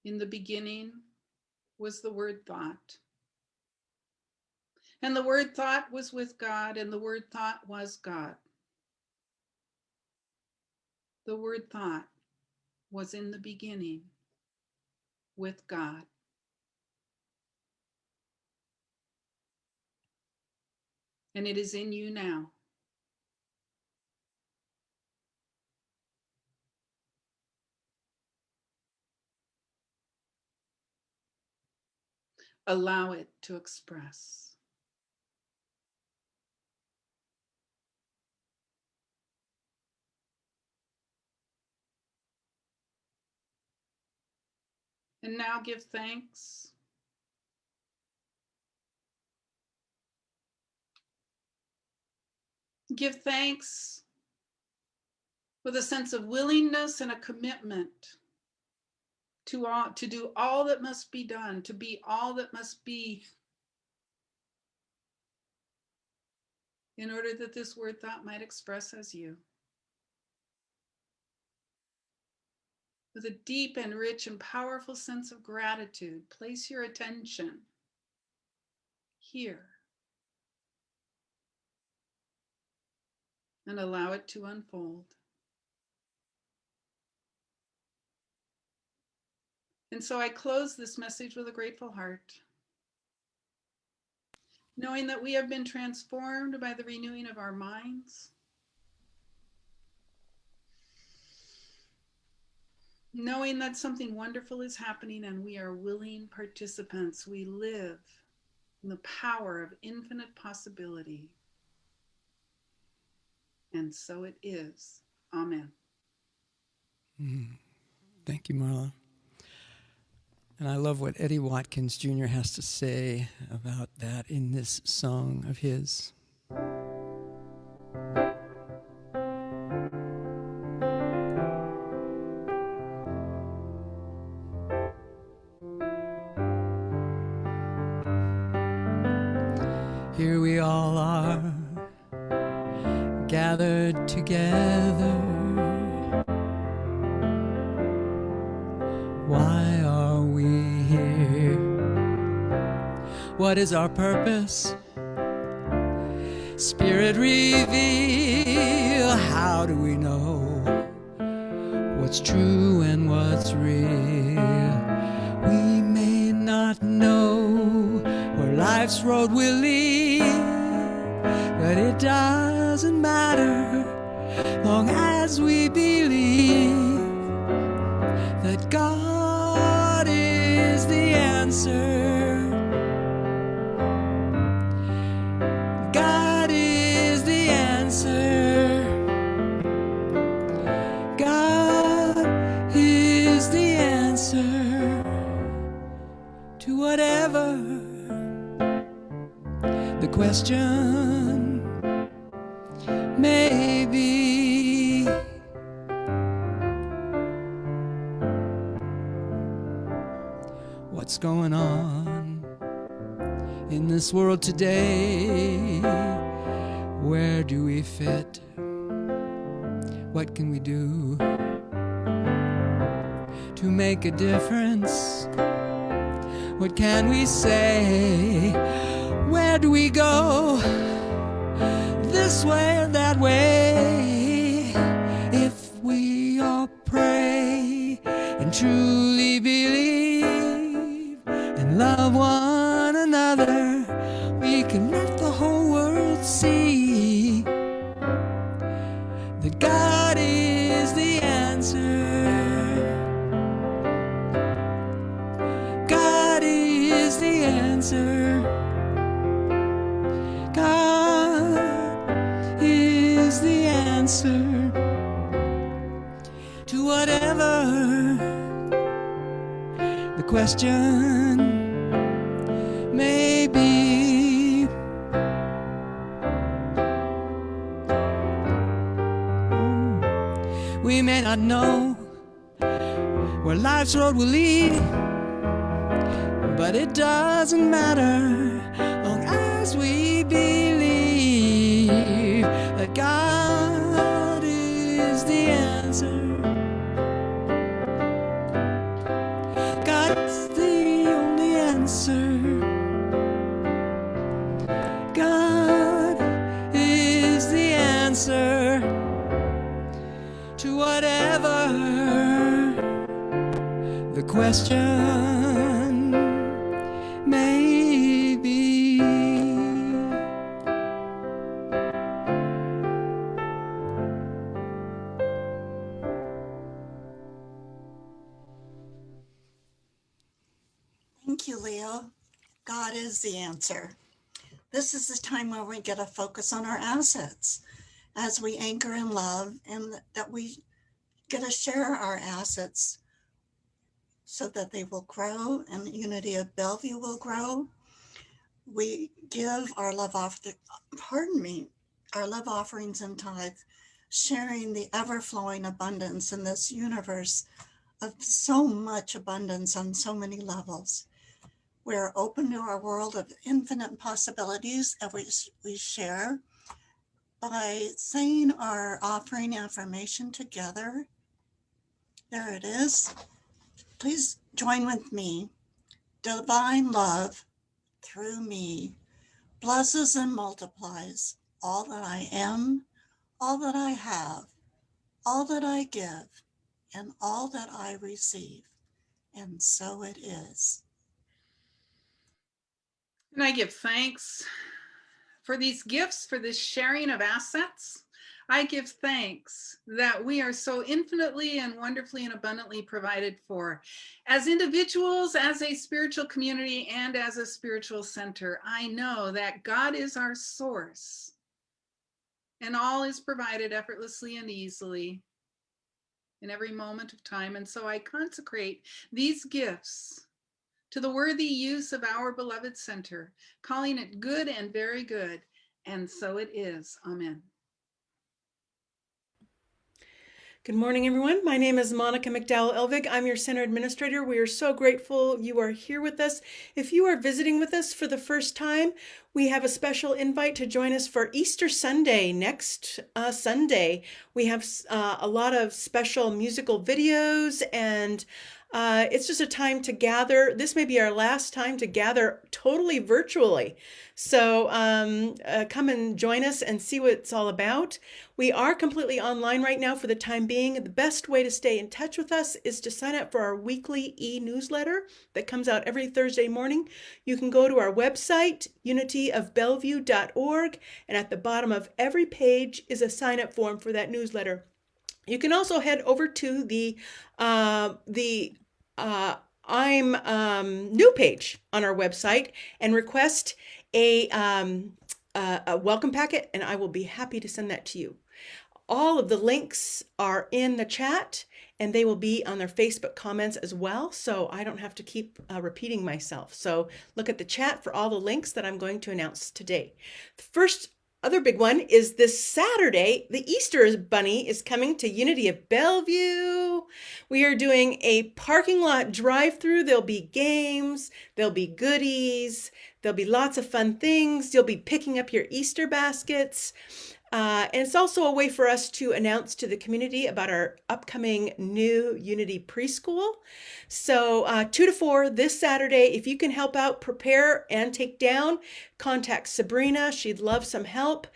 In the beginning was the word thought. And the word thought was with God, and the word thought was God. The word thought was in the beginning with God. And it is in you now. Allow it to express. And now give thanks. Give thanks with a sense of willingness and a commitment to do all that must be done, to be all that must be, in order that this word thought might express as you. With a deep and rich and powerful sense of gratitude, place your attention here and allow it to unfold. And so I close this message with a grateful heart, knowing that we have been transformed by the renewing of our minds, knowing that something wonderful is happening and we are willing participants. We live in the power of infinite possibility. And so it is. Amen. Thank you, Marla. And I love what Eddie Watkins Jr. has to say about that in this song of his. Here we all are, gathered together. Why are we here? What is our purpose? Spirit, reveal. How do we know what's true and what's real? We may not know where life life's road will lead. But it doesn't matter, long as we believe that God is the answer. God is the answer. God is the answer to whatever the question may be. What's going on in this world today? Where do we fit? What can we do to make a difference? What can we say? Where do we go? This way or that way? If we all pray and truly believe and love one another, we can let the whole world see that God is the answer. God is the answer. God is the answer to whatever the question may be. We may not know where life's road will lead, but it doesn't matter, long as we believe that God is the answer. God's the only answer. God is the answer to whatever the question may be. Thank you, Leo. God is the answer. This is the time where we get to focus on our assets as we anchor in love, and that we get to share our assets so that they will grow and the unity of Bellevue will grow. We give our love our love offerings and tithe, sharing the ever-flowing abundance in this universe of so much abundance on so many levels. We're open to our world of infinite possibilities that we share by saying our offering affirmation together. There it is. Please join with me. Divine love through me blesses and multiplies all that I am, all that I have, all that I give, and all that I receive. And so it is. And I give thanks for these gifts, for this sharing of assets. I give thanks that we are so infinitely and wonderfully and abundantly provided for as individuals, as a spiritual community, and as a spiritual center. I know that God is our source, and all is provided effortlessly and easily in every moment of time. And so I consecrate these gifts to the worthy use of our beloved center, calling it good and very good. And so it is. Amen. Good morning, everyone. My name is Monica McDowell Elvig. I'm your center administrator. We are so grateful you are here with us. If you are visiting with us for the first time, we have a special invite to join us for Easter Sunday, next Sunday. We have a lot of special musical videos and It's just a time to gather. This may be our last time to gather totally virtually. So come and join us and see what it's all about. We are completely online right now for the time being. The best way to stay in touch with us is to sign up for our weekly e-newsletter that comes out every Thursday morning. You can go to our website, unityofbellevue.org, and at the bottom of every page is a sign-up form for that newsletter. You can also head over to the I'm new page on our website and request a welcome packet, and I will be happy to send that to you. All of the links are in the chat, and they will be on their Facebook comments as well, so I don't have to keep repeating myself. So look at the chat for all the links that I'm going to announce today. The first other big one is this Saturday, the Easter Bunny is coming to Unity of Bellevue. We are doing a parking lot drive-through. There'll be games, there'll be goodies, there'll be lots of fun things. You'll be picking up your Easter baskets. And it's also a way for us to announce to the community about our upcoming new Unity preschool. So 2 to 4 this Saturday. If you can help out, prepare and take down, contact Sabrina. She'd love some help.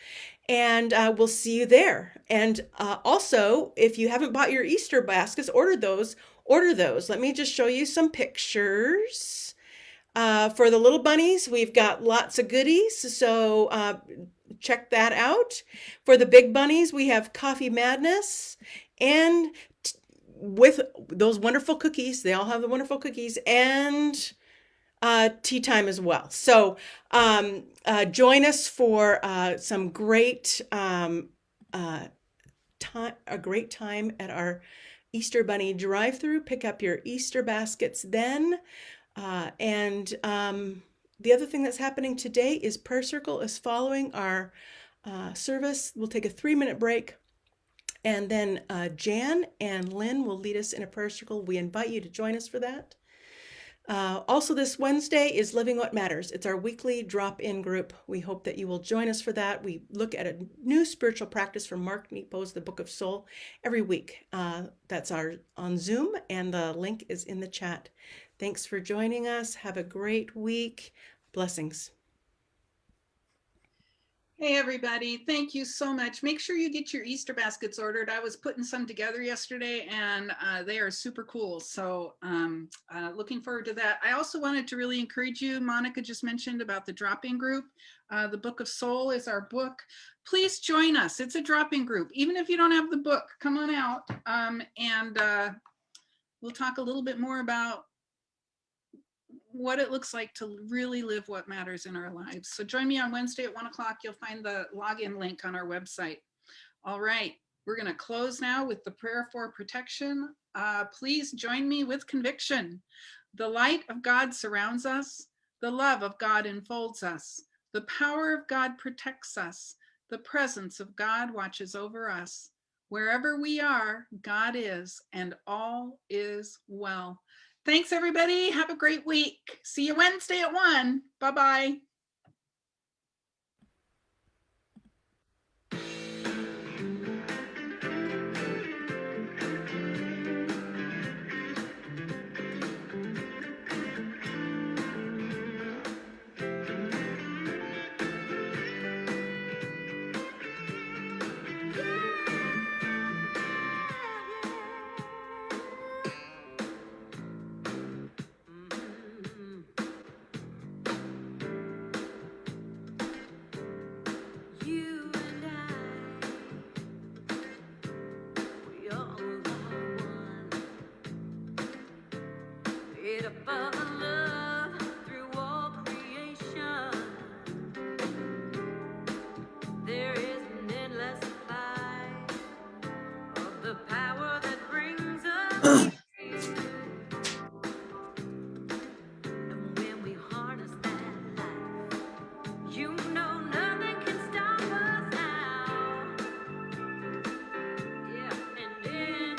And we'll see you there. And also, if you haven't bought your Easter baskets, order those. Let me just show you some pictures. For the little bunnies, we've got lots of goodies. So check that out. For the big bunnies, we have Coffee Madness and with those wonderful cookies. They all have the wonderful cookies and tea time as well. So join us for some great a great time at our Easter Bunny drive-through. Pick up your Easter baskets then. The other thing that's happening today is Prayer Circle is following our service. We'll take a 3-minute break, and then Jan and Lynn will lead us in a prayer circle. We invite you to join us for that. Also this Wednesday is Living What Matters. It's our weekly drop-in group. We hope that you will join us for that. We look at a new spiritual practice from Mark Nepo's The Book of Soul every week. That's on Zoom, and the link is in the chat. Thanks for joining us. Have a great week. Blessings. Hey, everybody. Thank you so much. Make sure you get your Easter baskets ordered. I was putting some together yesterday, and they are super cool. So looking forward to that. I also wanted to really encourage you. Monica just mentioned about the drop-in group. The Book of Soul is our book. Please join us. It's a drop-in group. Even if you don't have the book, come on out. We'll talk a little bit more about what it looks like to really live what matters in our lives. So join me on Wednesday at 1 o'clock. You'll find the login link on our website. All right, we're going to close now with the prayer for protection. Please join me with conviction. The light of God surrounds us. The love of God enfolds us. The power of God protects us. The presence of God watches over us. Wherever we are, God is, and all is well. Thanks, everybody. Have a great week. See you Wednesday at 1. Bye-bye. You and I, we all are one. Made up of love through all creation. There is an endless supply of the power that brings us peace. And when we harness that life, you know nothing can stop us now. Yeah, and anything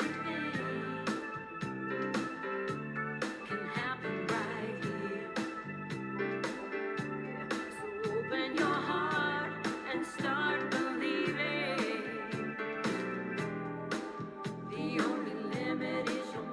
can happen right here. So open your heart and start believing. The only limit is your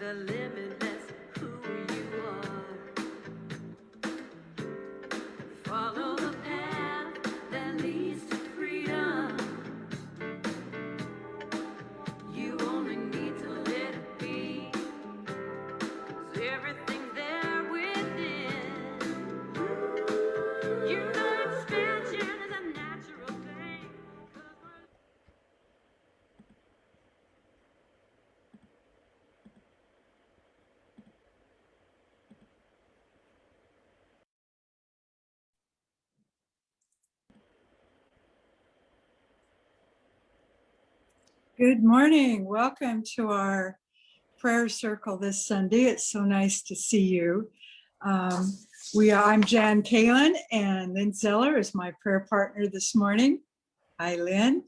the limitless who you are. Follow the path that leads to freedom. You only need to let it be. 'Cause everything's there within. You know expansion is a natural thing. 'Cause we're Good morning. Welcome to our prayer circle this Sunday. It's so nice to see you. I'm Jan Kalin, and Lynn Zeller is my prayer partner this morning. Hi, Lynn.